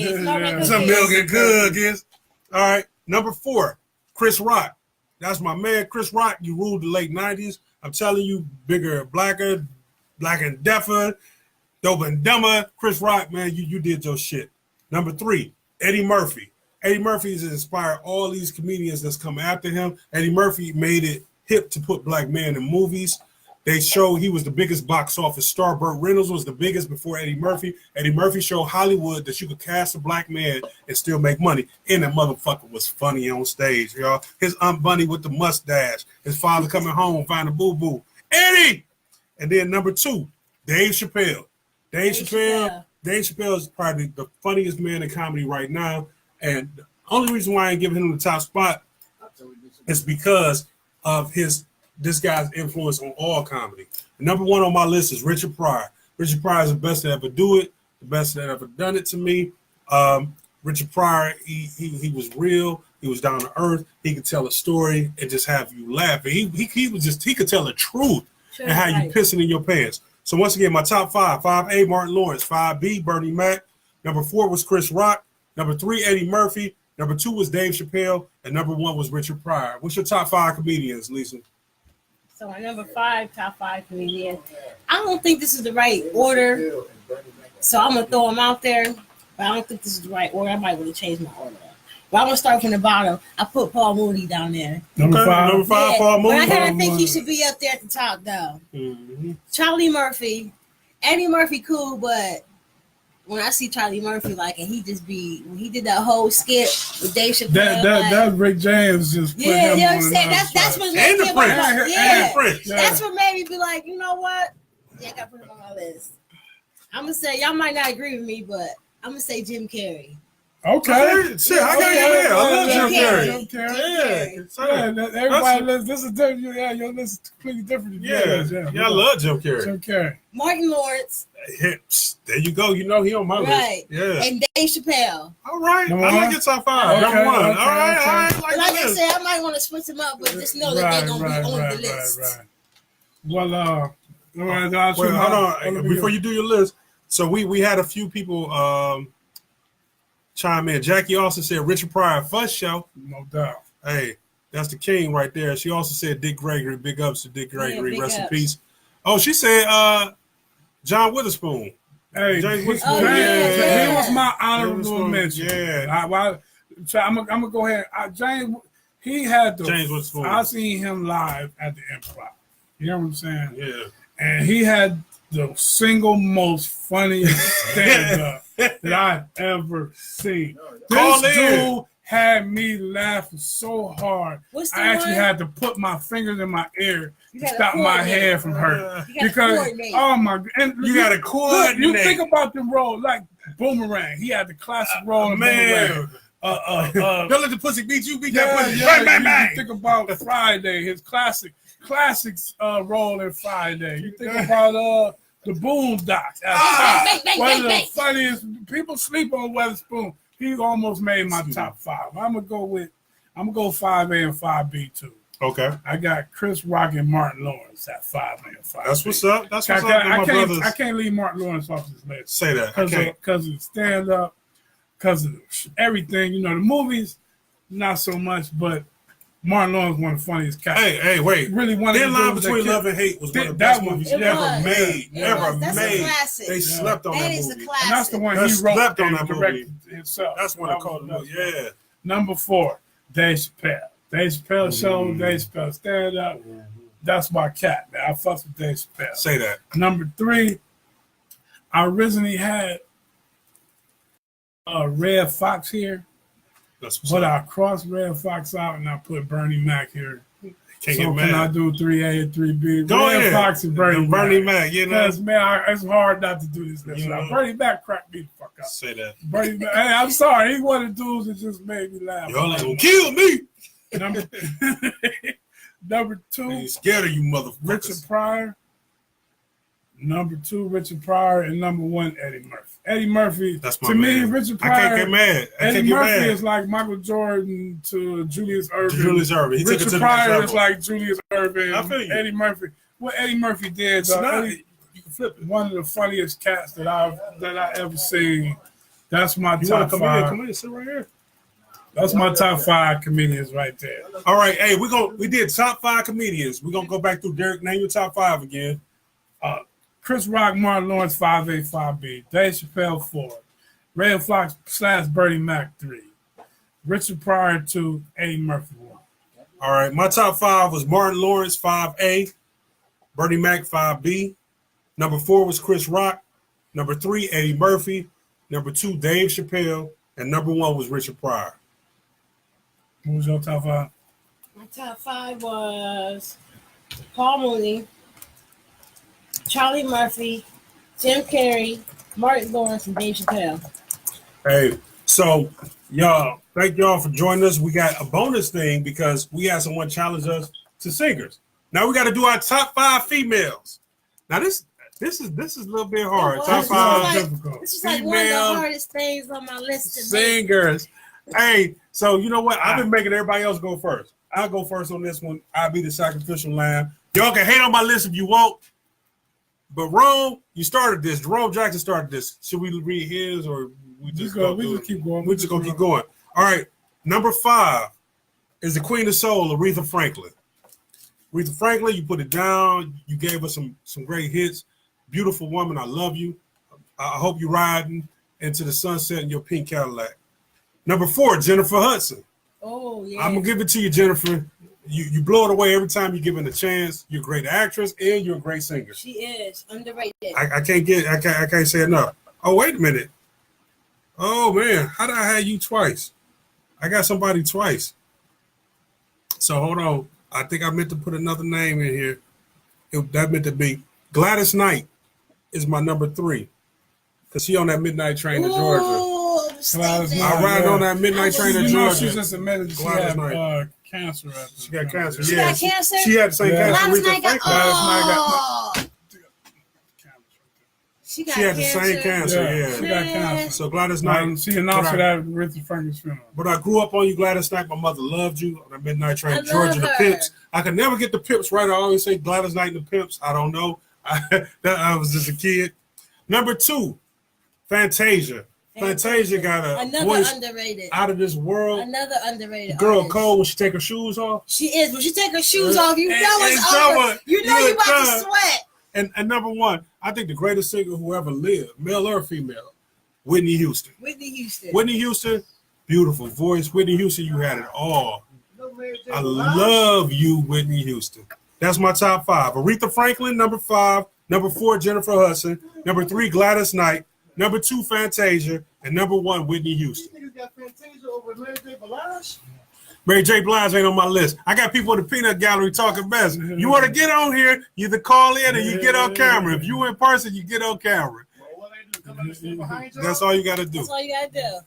Some milk and cookies. All right. Number 4, Chris Rock. That's my man, Chris Rock. You ruled the late 90s. I'm telling you, bigger, blacker, black and deafer, dope and dumber. Chris Rock, man, you did your shit. Number 3, Eddie Murphy. Eddie Murphy has inspired all these comedians that's come after him. Eddie Murphy made it hip to put black men in movies. They showed he was the biggest box office star. Burt Reynolds was the biggest before Eddie Murphy. Eddie Murphy showed Hollywood that you could cast a black man and still make money. And that motherfucker was funny on stage, y'all. His Aunt Bunny with the mustache. His father coming home, find a boo-boo. Eddie! And then number 2, Dave Chappelle. Dave Chappelle is probably the funniest man in comedy right now. And the only reason why I ain't giving him the top spot is because of this guy's influence on all comedy. Number 1 on my list is Richard Pryor. Richard Pryor is the best to ever do it. the best that ever done it to me. Richard Pryor, he was real. He was down to earth. He could tell a story and just have you laughing. He could tell the truth and have you pissing in your pants. So once again, my top 5: 5A, Martin Lawrence; 5B, Bernie Mac; number 4 was Chris Rock; number 3, Eddie Murphy; number 2 was Dave Chappelle; and number 1 was Richard Pryor. What's your top 5 comedians, Lisa? So my number 5, top 5 comedians. I don't think this is the right order, so I'm gonna throw them out there. But I don't think this is the right order. I might want to change my order. But I'm gonna start from the bottom. I put Paul Mooney down there. Number 5. Number 5, yeah, Paul Mooney. But I kind of think he should be up there at the top, though. Mm-hmm. Charlie Murphy, Eddie Murphy, cool, but when I see Charlie Murphy, like, and he just be when he did that whole skit with Dave Chappelle, that Rick James just put him you know what I'm on saying? That's what made me That's what made me be like, you know what? Yeah, I gotta put him on my list. I'm gonna say y'all might not agree with me, but I'm gonna say Jim Carrey. Okay. Shit, I got you there. I love Jim Carrey. Yeah. Everybody, this is different. Yeah, your list is completely different. Yeah, I love Jim Carrey. Jim Carrey. Martin Lawrence. There you go. You know he on my list. Right. Yeah. And Dave Chappelle. All right. I like your top 5. Number 1. All right. Like I said, I might want to switch them up, but just know that they're gonna be on the list. Right. Well, hold on. Before you do your list, so we had a few people chime in. Jackie also said Richard Pryor first show. No doubt. Hey, that's the king right there. She also said Dick Gregory. Big ups to Dick Gregory. Yeah, rest in peace. Oh, she said John Witherspoon. Hey, James Witherspoon. He was my honorable mention. Yeah. I'm gonna go ahead. James, he had James Witherspoon. I seen him live at the Improv. You know what I'm saying? Yeah. And he had the single most funniest stand-up that I've ever seen. This dude had me laughing so hard. I actually had to put my fingers in my ear to stop my head from hurting. Because, oh my God. And you got to coordinate. You think about the role, like Boomerang. He had the classic role in Boomerang. Don't let the pussy beat you, beat that pussy. You think about Friday, his classics role in Friday. You think about the Boondocks. One of the funniest. People sleep on Witherspoon. He almost made my top 5. I'm gonna go 5A and 5B too. Okay. I got Chris Rock and Martin Lawrence at 5A and 5B. That's what's up. That's what's up. I can't leave Martin Lawrence off this list. Say that. Because of stand up, because of everything. You know, the movies, not so much, but Martin Lawrence one of the funniest cats. Hey, wait. Really one of the Line Between Love and Hate was one of the best movies ever made. That's a classic. They slept on that movie. Is a classic. And that's the one he wrote and directed himself. That's what I call the movie. Yeah. Number 4, Dave Chappelle. Dave Chappelle show, Dave Chappelle stand up. That's my cat, man. I fuss with Dave Chappelle. Say that. Number 3, I originally had Red Fox here. But I crossed Red Fox out and I put Bernie Mac here. Can I do 3A and 3B? Go Red ahead. Fox and Bernie Mac. You know. Because, man, it's hard not to do this. Bernie Mac cracked me the fuck up. Say that. Bernie Mac, hey, I'm sorry. He's one of the dudes that just made me laugh. Y'all ain't gonna kill me. Number 2. I ain't scared of you motherfuckers. Richard Pryor. Number 2, Richard Pryor. And number 1, Eddie Murphy. Eddie Murphy, that's my to man. me, Richard Pryor. I can't get mad. Eddie Murphy is like Michael Jordan to Julius Erving. He Richard Pryor is like Julius Erving. I feel you. Eddie Murphy. What Eddie Murphy did, you can flip it. One of the funniest cats that I ever seen. That's my you top 5. Come in, sit right here. That's my top 5 comedians right there. All right, hey, we did top 5 comedians. We're gonna go back through Derek. Name your top 5 again. Chris Rock, Martin Lawrence, 5A, 5B. Dave Chappelle, 4. Red Fox / Bernie Mac, 3. Richard Pryor, 2. Eddie Murphy, 1. All right, my top 5 was Martin Lawrence, 5A. Bernie Mac, 5B. Number 4 was Chris Rock. Number 3, Eddie Murphy. Number 2, Dave Chappelle. And number 1 was Richard Pryor. What was your top 5? My top 5 was Paul Mooney, Charlie Murphy, Jim Carrey, Martin Lawrence, and Dave Chappelle. Hey, so y'all, thank y'all for joining us. We got a bonus thing because we had someone challenge us to singers. Now we got to do our top 5 females. Now this This is a little bit hard. Top This five difficult. This is like one of the hardest things on my list to make. singers. Hey, so you know what? I've been making everybody else go first. I'll go first on this one. I'll be the sacrificial lamb. Y'all can hate on my list if you want. But Rome, you started this. Jerome Jackson started this. Should we read his or we just go? We just keep going. We're just gonna keep going. All right. Number 5 is the Queen of Soul, Aretha Franklin. Aretha Franklin, you put it down. You gave us some great hits. Beautiful woman, I love you. I hope you're riding into the sunset in your pink Cadillac. Number 4, Jennifer Hudson. Oh, yeah. I'm gonna give it to you, Jennifer. You blow it away every time you give it a chance. You're a great actress and you're a great singer. She is underrated. I can't say enough. Oh, wait a minute. Oh man, how did I have you twice? I got somebody twice. So hold on. I think I meant to put another name in here. That meant to be Gladys Knight is my number 3. Cause she on that midnight train to Georgia. I ride on that midnight train to Georgia. She just admitted she had cancer. She got cancer. She got cancer? She had the same cancer. Gladys Knight got She had the same cancer, yeah. She got cancer. So Gladys Knight. She announced it at Aretha Franklin's funeral. But I grew up on you, Gladys Knight. My mother loved you on the midnight train, Georgia, the Pimps. I could never get the Pimps right. I always say Gladys Knight and the Pimps. I don't know. I was just a kid. Number 2, Fantasia. Fantasia got a voice underrated. out of this world. Another underrated girl artist. Cole when she take her shoes off. She is. When she take her shoes off, you know it's over. You know you about to sweat. And number 1, I think the greatest singer who ever lived, male or female, Whitney Houston. Whitney Houston, beautiful voice. Whitney Houston, you had it all. I love you, Whitney Houston. That's my top 5. Aretha Franklin, number 5. Number 4, Jennifer Hudson. Number 3, Gladys Knight. Number 2, Fantasia. And number 1, Whitney Houston. You got Fantasia over Mary J. Blige? Mary J. Blige ain't on my list. I got people in the peanut gallery talking best. You want to get on here, you either call in or you get on camera. If you in person, you get on camera. That's all you got to do. That's all you got to do.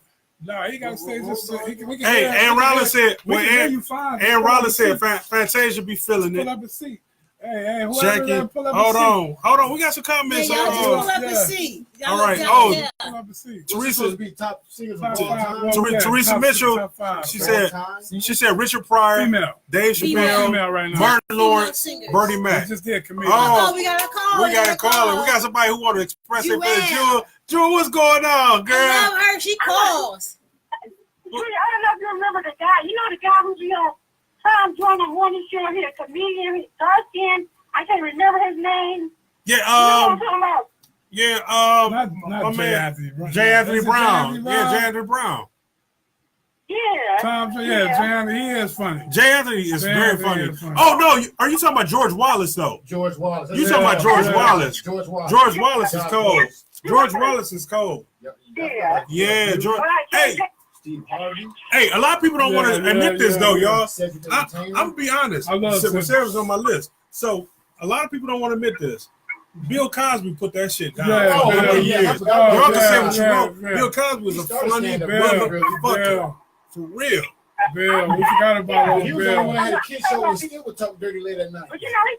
No, he got to stay just. Hey, Ann Rollins said. Ann Rollins said Fantasia be feeling it. Pull up a seat. Hey, Jackie, hold on. We got some comments. Hey, y'all just pull up a seat. All right. Pull up a seat. Teresa, be top singers of all time. Teresa Mitchell. She said Richard Pryor, female. Dave Chappelle, right now. Martin Lawrence, Bernie Mac. Just did comedian. Oh, we got a call. We got a caller. We got somebody who want to express their feelings. Jewel, what's going on, girl? I love her. She calls. I don't know if you remember the guy. You know the guy who's on Tom Joyner morning show here, comedian, he's dark skin. I can't remember his name. Yeah, you know what I'm talking about? Not J. Anthony Brown. J. Anthony Brown. Yeah, J. Anthony Brown. Yeah. J. Anthony, he is funny. J. Anthony is very funny. Oh no, are you talking about George Wallace though? George Wallace. You talking about George Wallace? George Wallace. George Wallace is cold. George Wallace is cold. Yeah. Yeah, George. Hey. Steve Harvey. Hey, a lot of people don't want to admit this though, y'all. I'm gonna be honest. Sarah's on my list. So a lot of people don't want to admit this. Bill Cosby put that shit down. Y'all can say what you want. Bill Cosby was a funny motherfucker. For real. Bill, we forgot about old Bill. He was the one that had a kid show and still would talk dirty late at night. But you know, he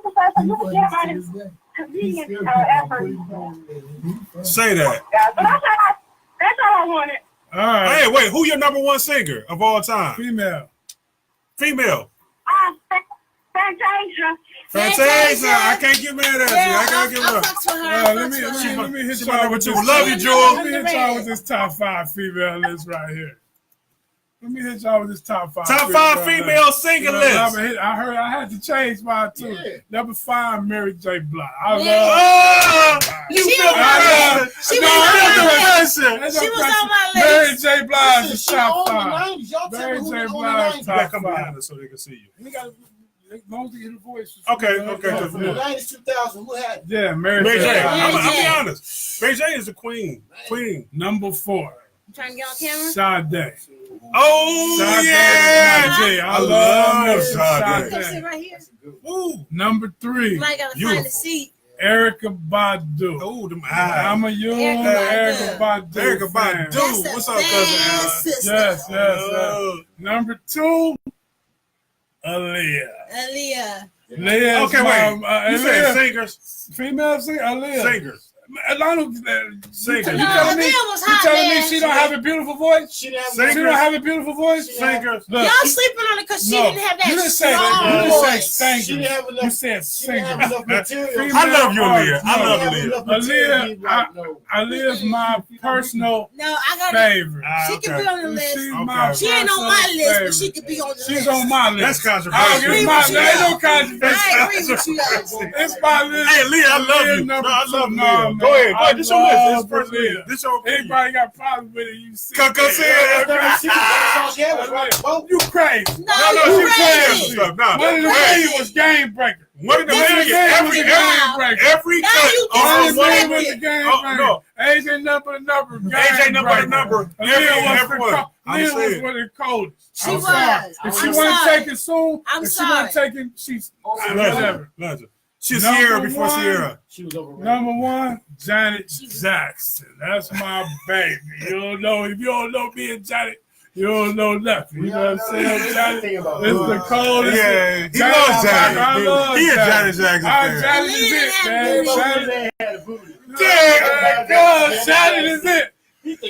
said something comedian effort. Say that. But that's all I wanted. All right. Hey, wait, who your number 1 singer of all time? Female. Fantasia. Fantasia. I can't get mad at you. I can't get mad. Let me hit y'all with this. Love you, Jewel. Let me hit y'all with this top 5 female list right here. Let me hit y'all with this top 5. Top 5 female singer list. I heard I had to change mine too. Yeah. Number 5, Mary J. Blige. You feel bad. She was on my list. Mary J. Blige is top 5. Mary J. Blige top 5. So they can see you. As long as they hear the voice. Okay. The 90s, 2000, who had? Yeah, Mary J. I'll be honest. Mary J. is a queen. Queen. Number 4. You trying to get on camera? Sade. Oh, Sade. yeah. I love Sade. Come sit right here. Ooh. Number 3. You might gotta find a seat. Erykah Badu. Oh, them eyes. I'm a young Erykah Badu. Erykah Badu. What's up, cousin? Yes. Number 2, Aaliyah. Aaliyah. Leah. Okay, wait. You said singers? Female singer? Leah. Singers. Singers. Singers. You telling me she don't have a beautiful voice? She She don't have a beautiful voice? Singers. Y'all sleeping on it because she didn't have that You didn't say strong that. You didn't say voice. singers. She didn't have enough. You said She didn't have singers. enough material. I love you, Aaliyah. I love Aaliyah. Aaliyah's my personal No, I got favorite. She can be on the list. She's my She ain't on my personal list, but favorite. she could be on the list. She's on my list. That's I controversial. agree with you. There ain't no controversy. I agree with you. It's my list. Hey, Leah, I love you. Number No, I love two. Leah. No, Go ahead. man. Go ahead. This your list. This love first Leah. list. This your opinion. Anybody got problems with it, you see. Come say it. You crazy. No, No, you she crazy. playing stuff. No, One of the million was game breaker. One of the million. Every Now cut. you One of the million disrespect was the it. game Oh, breaker. no. Age ain't nothing but a number. Age ain't nothing but a number. Every one. I'm Leah was saying. one of the coldest. She I'm was. sorry. If she I'm wasn't sorry. taken soon, I'm if she sorry. wasn't taken, she's whatever. Legend. She's Number Sierra before one. Sierra. She was overrated. Number one, Janet Jackson. That's my baby. You don't know if you don't know me and Janet, you don't know nothing. You know what I'm saying? Janet is the coldest. Yeah, he Janet, loves I Janet. love He a Janet. Janet Jackson fan. Janet is it, man. Janet, had a booty. Janet is it.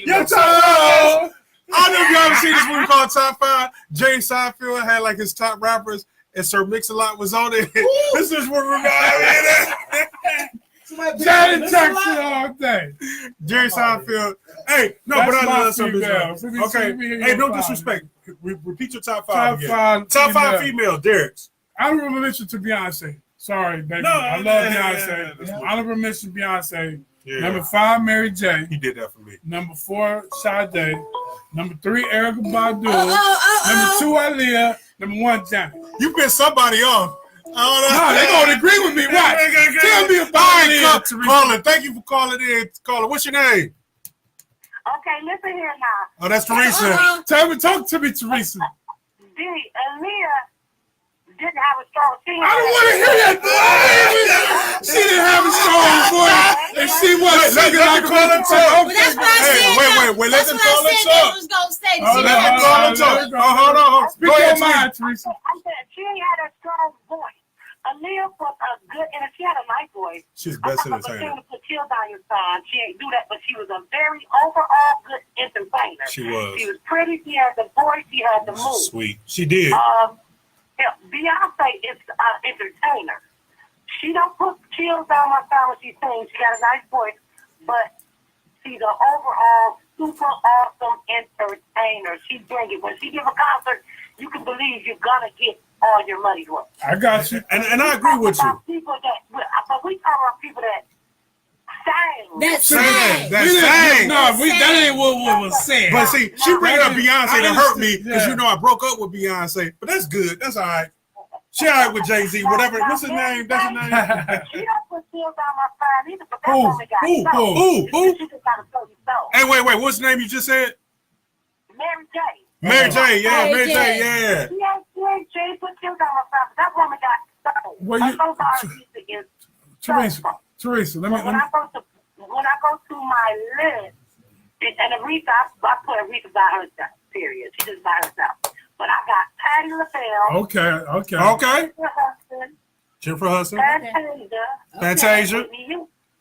Your top 5. I don't know if y'all ever seen this movie called Top 5. Jay Seinfeld had like his top rappers, and Sir Mix-a-Lot was on it. This is what reminded me of Janet Jackson all day. Jerry Seinfeld. Hey, no, That's but I my know something. female. Okay. Let me hear Hey, your no five. disrespect. Repeat your top 5 Top again. 5. Top 5 female, Derek's. Honorable mention to Beyonce. Sorry, baby. No, I love Beyonce. yeah. Honorable mention Beyonce. Yeah. Number 5, Mary J. He did that for me. Number 4, Sade. Number 3, Erykah Badu. Number 2, Aaliyah. Number 1, Janet. You pissed somebody off. No, they gonna agree with me. What? Tell me about Aaliyah, Teresa. Caller, thank you for calling in. Caller, what's your name? Okay, listen here now. Oh, that's Teresa. Talk to me, Teresa. Aaliyah didn't have a strong I singing. don't want to hear that. She didn't have a strong voice, and she wasn't singing like caller her. talk. But that's what I Hey, said. wait, let them call That's and what I said talk. they was gonna say. Oh, She let didn't them have call a and strong talk. voice. Hold on. Speak Go your ahead, mind, Teresa. I'm saying she ain't had a strong voice. Aaliyah was a good, and she had a nice voice. She's I'm best not gonna entertainer. to put chills on your son. She ain't do that, but she was a very overall good entertainer. She was. She was pretty. She had the voice. She had the move. Sweet. She did. Yeah, Beyonce is an entertainer. She don't put chills down my spine when she sings. She got a nice voice, but she's an overall super awesome entertainer. She bring it. When she give a concert, you can believe you're gonna get all your money's worth. I got you. And I agree with you. People that, but we talk about people that sang. That's Sang. right. That sang. That ain't what was said. But see, she bring up Beyonce to hurt me because Yeah. you know I broke up with Beyonce. But that's good. That's all right. She all right with Jay-Z. Whatever. What's his name? That's his name. She don't put chills down my spine either, but that Who? woman got Who? Who? She just got a soul. Hey, wait. What's the name you just said? Mary J. Mary J. Yeah, Mary Mary J. J. Yeah. She put chills down my spine, but that woman got soul. Well, Her you- soul music is Teresa, let me. When I go to my list, and Aretha, I put Aretha by herself. Period. She just by herself. But I got Patti LaBelle. Okay. Okay. Her husband, Jennifer Hudson. Fantasia,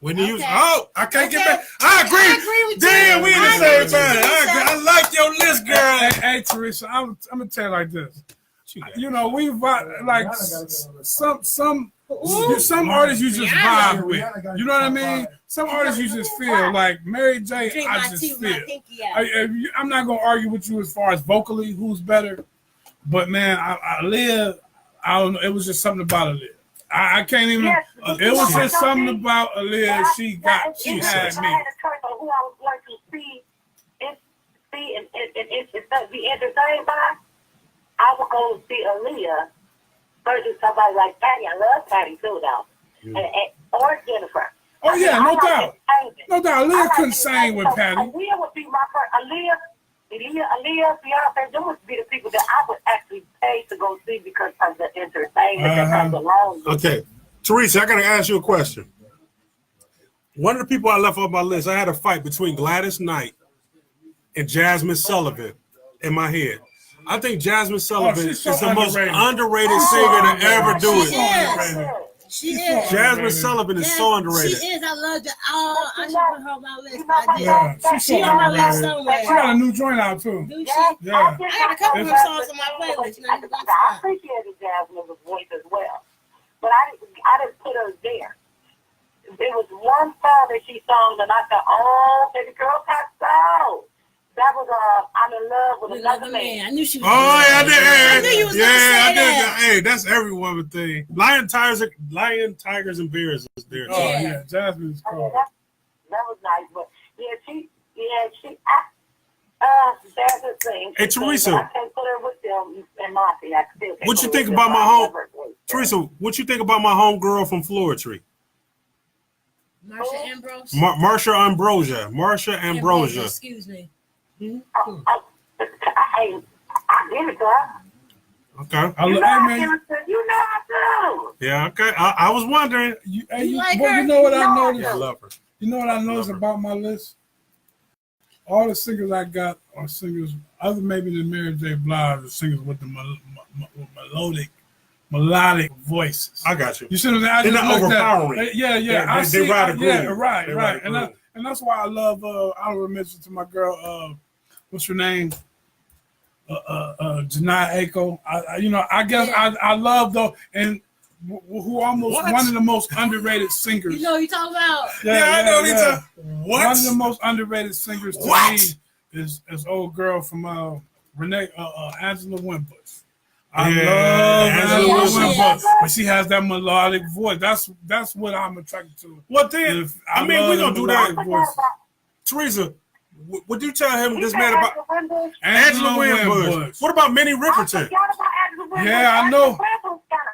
Whitney Houston. Okay. Oh, I can't get Okay. back. I agree. I agree with Damn, you. we in the I same agree with time. you, I agree. I like your list, girl. Hey, Teresa, I'm gonna tell you like this. You know, we like some artists you just vibe with. You know what I mean? Some artists you just feel like Mary J. Drink I my just tea with my feel. pinky out. I'm not gonna argue with you as far as vocally who's better, but man, Aaliyah, I don't know. It was just something about Aaliyah. I can't even. Yes, It was just something about Aaliyah. She had If me. I had a choice on who I was going to see and be entertained by, I would go see Aaliyah versus somebody like Patty. I love Patty too, though, or Jennifer. Oh yeah, no doubt. entertainment. No doubt. I Aaliyah like couldn't sing with entertainment. Patty. Aaliyah would be my first. Aaliyah, Beyonce, them would be the people that I would actually pay to go see because of the entertainment that comes along with it. Okay. Teresa, I got to ask you a question. One of the people I left off my list, I had a fight between Gladys Knight and Jasmine Sullivan in my head. I think Jasmine Sullivan is so the most underrated. underrated singer to ever do She it. She is. Jasmine Sullivan is so underrated. She is. I love that. Oh, I should put her on my list. Yeah, she's so She on my list underrated. somewhere. She got a new joint out too. Do she? Yeah. I got a couple of her songs on my playlist. You know, you got I to appreciated Jasmine's voice as well, but I didn't put her there. There was one song that she sung, and I thought, oh, baby girl got soul. That was I'm in love with another man. I knew she was. Oh yeah, I did. I knew you was gonna say that. Hey, that's every woman thing. Lion, tigers, and bears is there. Oh yeah, Jasmine's I mean, cool. that was nice, but that's the thing. Hey, Teresa. I can't put her with them in my thing. I still can't What put you her think with about them. my I home? never would. Teresa, what you think about my homegirl from Florida Tree? Marsha Ambrose. Marsha Ambrosia. Excuse me. I give it to her. Okay. I You love, know I hey, give man, it to you know I do. Yeah. Okay. I was wondering. you like well, her? you know what I No, I noticed? I love her. You know what I noticed Love her. about my list? All the singers I got are singers, other maybe than Mary J. Blige, are singers with the melodic voices. I got you. You see what I'm saying? I They're just not looked at- overpowering. Yeah. They ride a groove. Yeah, right. They ride a groove. And that's why I love. I will mention to my girl. What's her name? Janae Aiko. I guess I love though, and who almost What? one of the most underrated singers. You know what you talking about? I know. yeah. What? One of the most underrated singers to What? me is old girl from Angela Winbush. Yeah, I love Angela Angela Winbush. Winbush, but she has that melodic voice. That's what I'm attracted to. What then? I mean, we're gonna do that. Voice. Teresa, would you tell him this man about Angela Angela Winbush? Winbush. What about Minnie I Riperton? forgot about Angela Winbush. Yeah, I know. Angela Winbush kinda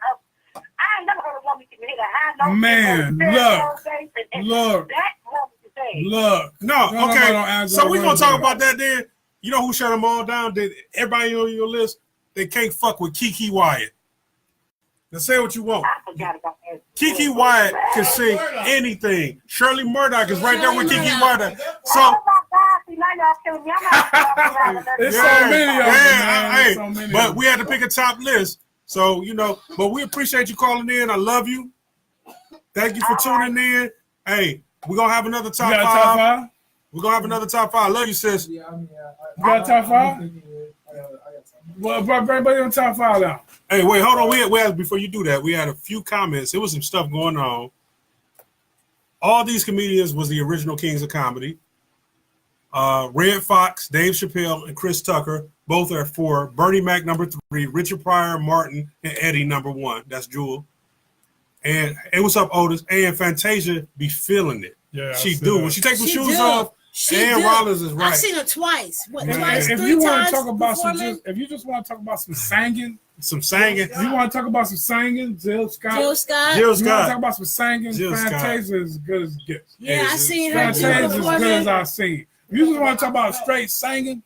I ain't never heard a woman can hit a high note. Man, look. That woman can sing. Look, No, No, okay. no, Angela So we're gonna Winbush. talk about that then. You know who shut them all down? Did everybody on your list? They can't fuck with Kiki Wyatt. Now say what you want. I forgot about Angela Kiki Winbush. Wyatt can sing anything. Shirley Murdoch is right there with Kiki Wyatt. So Oh my God, see, now y'all killing me. I'm not talking about It's that. so many of them, man. hey, It's so many but of we had to pick a top list. So, but we appreciate you calling in. I love you. Thank you for tuning in. Hey, we're going to have another You top got a five. top five? We're going to have another top five. I love you, sis. Yeah, I mean, You got a top five? I got something. Well, everybody on top five now. Hey, wait, hold on. We had, before you do that, we had a few comments. There was some stuff going on. All these comedians was the original kings of comedy. Red Fox, Dave Chappelle, and Chris Tucker both are 4. Bernie Mac number 3. Richard Pryor, Martin, and Eddie number 1. That's Jewel. And hey, what's up, Otis? And Fantasia be feeling it. Yeah, She do. When she take the She shoes do. off, She Ann do. Rollins is right. I've seen her twice. What, Yeah. twice, If 3 you want times to talk about performing? if you just want to talk about some singing, Some singing. if you want to talk about some singing, Jill Scott. Jill Scott. Jill You want to Scott. talk about some singing, Jill Scott. Fantasia is as good as it gets. Yeah, I seen her. Fantasia is as good as performing. I've seen. If you just want to talk about straight singing,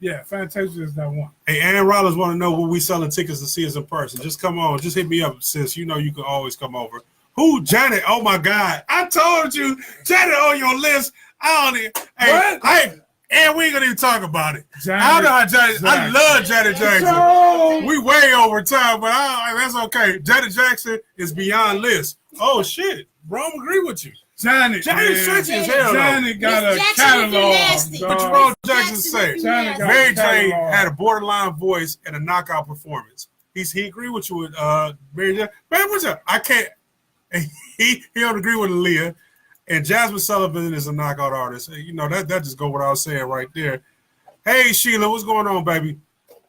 yeah, Fantasia is that one. Hey, Ann Rollins want to know what we selling tickets to see us in person. Just come on. Just hit me up, sis. You know you can always come over. Who? Janet. Oh, my God. I told you. Janet on your list. I don't even. Hey, and we ain't going to even talk about it. I don't know how Janet. I love Janet Jackson. So, We way over time, but that's okay. Janet Jackson is beyond list. Oh, shit. Rome agree with you. Janet Janet man. sexy as hell, though. Janet got Miss a Jackson catalog. nasty. dog. What you wrote Jackson say? Janet got Mary a J catalog. had a borderline voice and a knockout performance. He agreed with you with Mary J. Man, what's up? I can't. He don't agree with Aaliyah, and Jasmine Sullivan is a knockout artist. You know that just go what I was saying right there. Hey Sheila, what's going on, baby?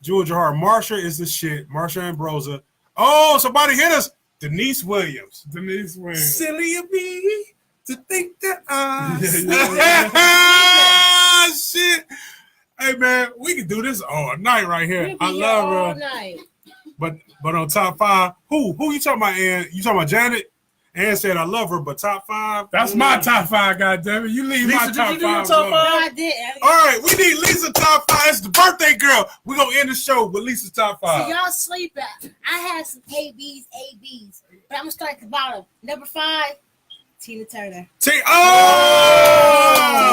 Jewel Jahar, Marsha is the shit. Marsha Ambrosia. Oh, somebody hit us. Denise Williams. Denise Williams. Silly of me to think that I. Yeah. Shit. Hey man, we can do this all night right here. We'll be I here love all her. night. But on top 5, who you talking about, Ann? You talking about Janet? Ann said I love her, but top 5. That's my top 5, goddammit. You leave Lisa, my did top you do your 5. top alone. No, five? I did. All right, we need Lisa top 5. It's the birthday girl. We're gonna end the show with Lisa's top So 5. y'all sleep at. I had some ABs, but I'm gonna start at the bottom. Number 5, Tina Turner. Tina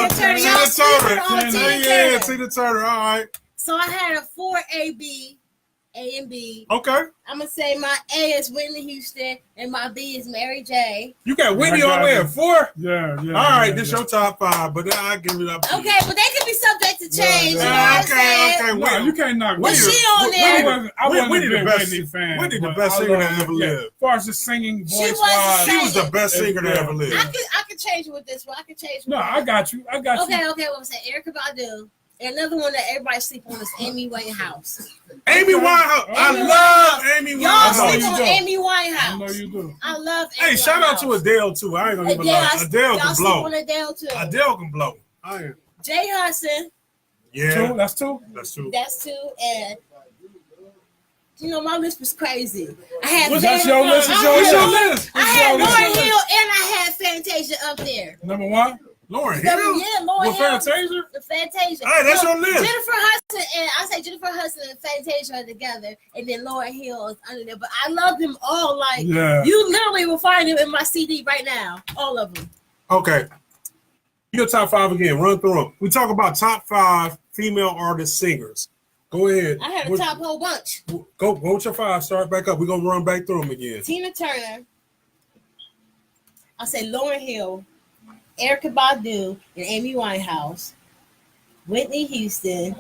Tina Turner. Y'all sleeping on Tina Yeah, Turner. Tina Turner. All right. So I had a 4AB, A and B. Okay. I'm gonna say my A is Whitney Houston and my B is Mary J. You got Whitney all the way at 4? Yeah. All right, this your top 5, but then I'll give it up to Okay, but they can be subject to change. Yeah. You know what I'm saying? Okay. No, you can't knock But Whitney. she on there. I wasn't Whitney a the big best- Whitney fan. Whitney the but best I singer love that her. ever Yeah. lived. As far as the singing She voice wasn't wise, She was the best Yeah. singer that ever lived. I could change it with this one. I could change it. No, with I got you. Okay, what I'm saying, Erykah Badu. And another one that everybody sleep on is Amy Winehouse. Amy Winehouse. I Amy love Amy Y'all I know sleep you on do. Amy I know Winehouse. you do. I love Amy Hey, shout out to Winehouse. Adele too. I ain't gonna even lie. Adele Y'all can sleep blow. on Adele too. Adele can blow. I am. Jay Hudson, Yeah, Two? That's two? that's true. that's two. And you know, my list was crazy. I had That's your list. It's What's your your list? I had It's your Lauryn list. Hill and I had Fantasia up there. Number one? Lauryn Yeah, Hill. Lauryn With Hill. Fantasia? The Fantasia. Hey, that's your list. Jennifer Hudson and I say Jennifer Hudson and Fantasia are together, and then Lauryn Hill is under there. But I love them all. Like Yeah. you literally will find them in my CD right now, all of them. Okay. Your top 5 again. Run through them. We talk about top 5 female artist singers. Go ahead. I had a What- top whole bunch. Go with your 5. Start back up. We're gonna run back through them again. Tina Turner. I say Lauryn Hill, Erykah Badu, and Amy Winehouse, Whitney Houston,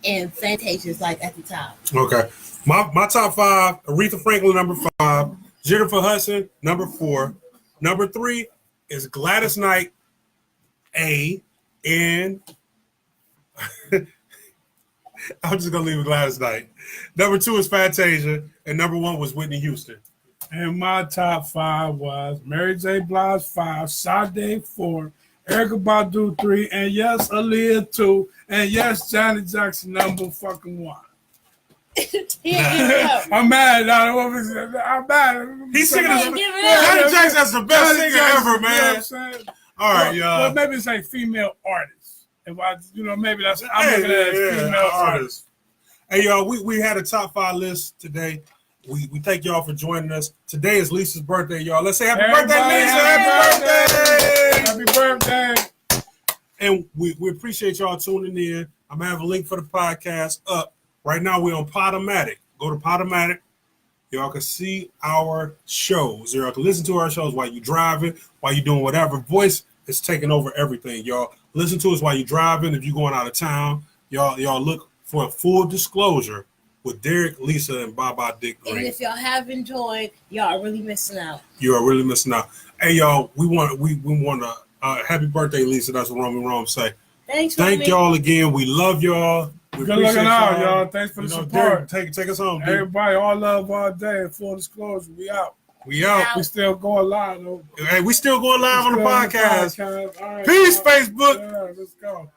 and Fantasia's like at the top. Okay. My top 5, Aretha Franklin, number 5, Jennifer Hudson, number 4. Number 3 is Gladys Knight, A, and I'm just gonna leave it Gladys Knight. Number 2 is Fantasia, and number 1 was Whitney Houston. And my top 5 was Mary J. Blige 5, Sade 4, Erykah Badu 3, and yes, Aaliyah 2, and yes, Janet Jackson number fucking 1. Yeah. I'm mad. I'm mad. He's singing Hey, this. give it up. Janet Jackson's the best Janet singer Jackson, ever, you know what man. I'm saying? All right, Well, y'all. maybe it's like female artists. If I, maybe that's I'm Hey, looking at it as female artists. Hey, y'all, we had a top 5 list today. We thank y'all for joining us. Today is Lisa's birthday, y'all. Let's say happy birthday, Everybody, Lisa. Happy birthday. Happy birthday. And we appreciate y'all tuning in. I'm going to have a link for the podcast up. Right now, we're on Podomatic. Go to Podomatic. Y'all can see our shows. Y'all can listen to our shows while you're driving, while you're doing whatever. Voice is taking over everything, y'all. Listen to us while you're driving. If you're going out of town, y'all look for a full disclosure with Derek, Lisa, and Baba Dick Green. And if y'all haven't joined, y'all are really missing out. You are really missing out. Hey, y'all, we want to happy birthday, Lisa. That's what Roman Rome say. Thanks, Thank homie. y'all again. We love y'all. We Good looking appreciate out, y'all. Thanks for the support. Derek, take us home, dude. Everybody, all love, all day. Full disclosure, we out. We out. We still going live, though. Hey, we still going live on the Still podcast. All right, Peace, all right. Facebook. Yeah, let's go.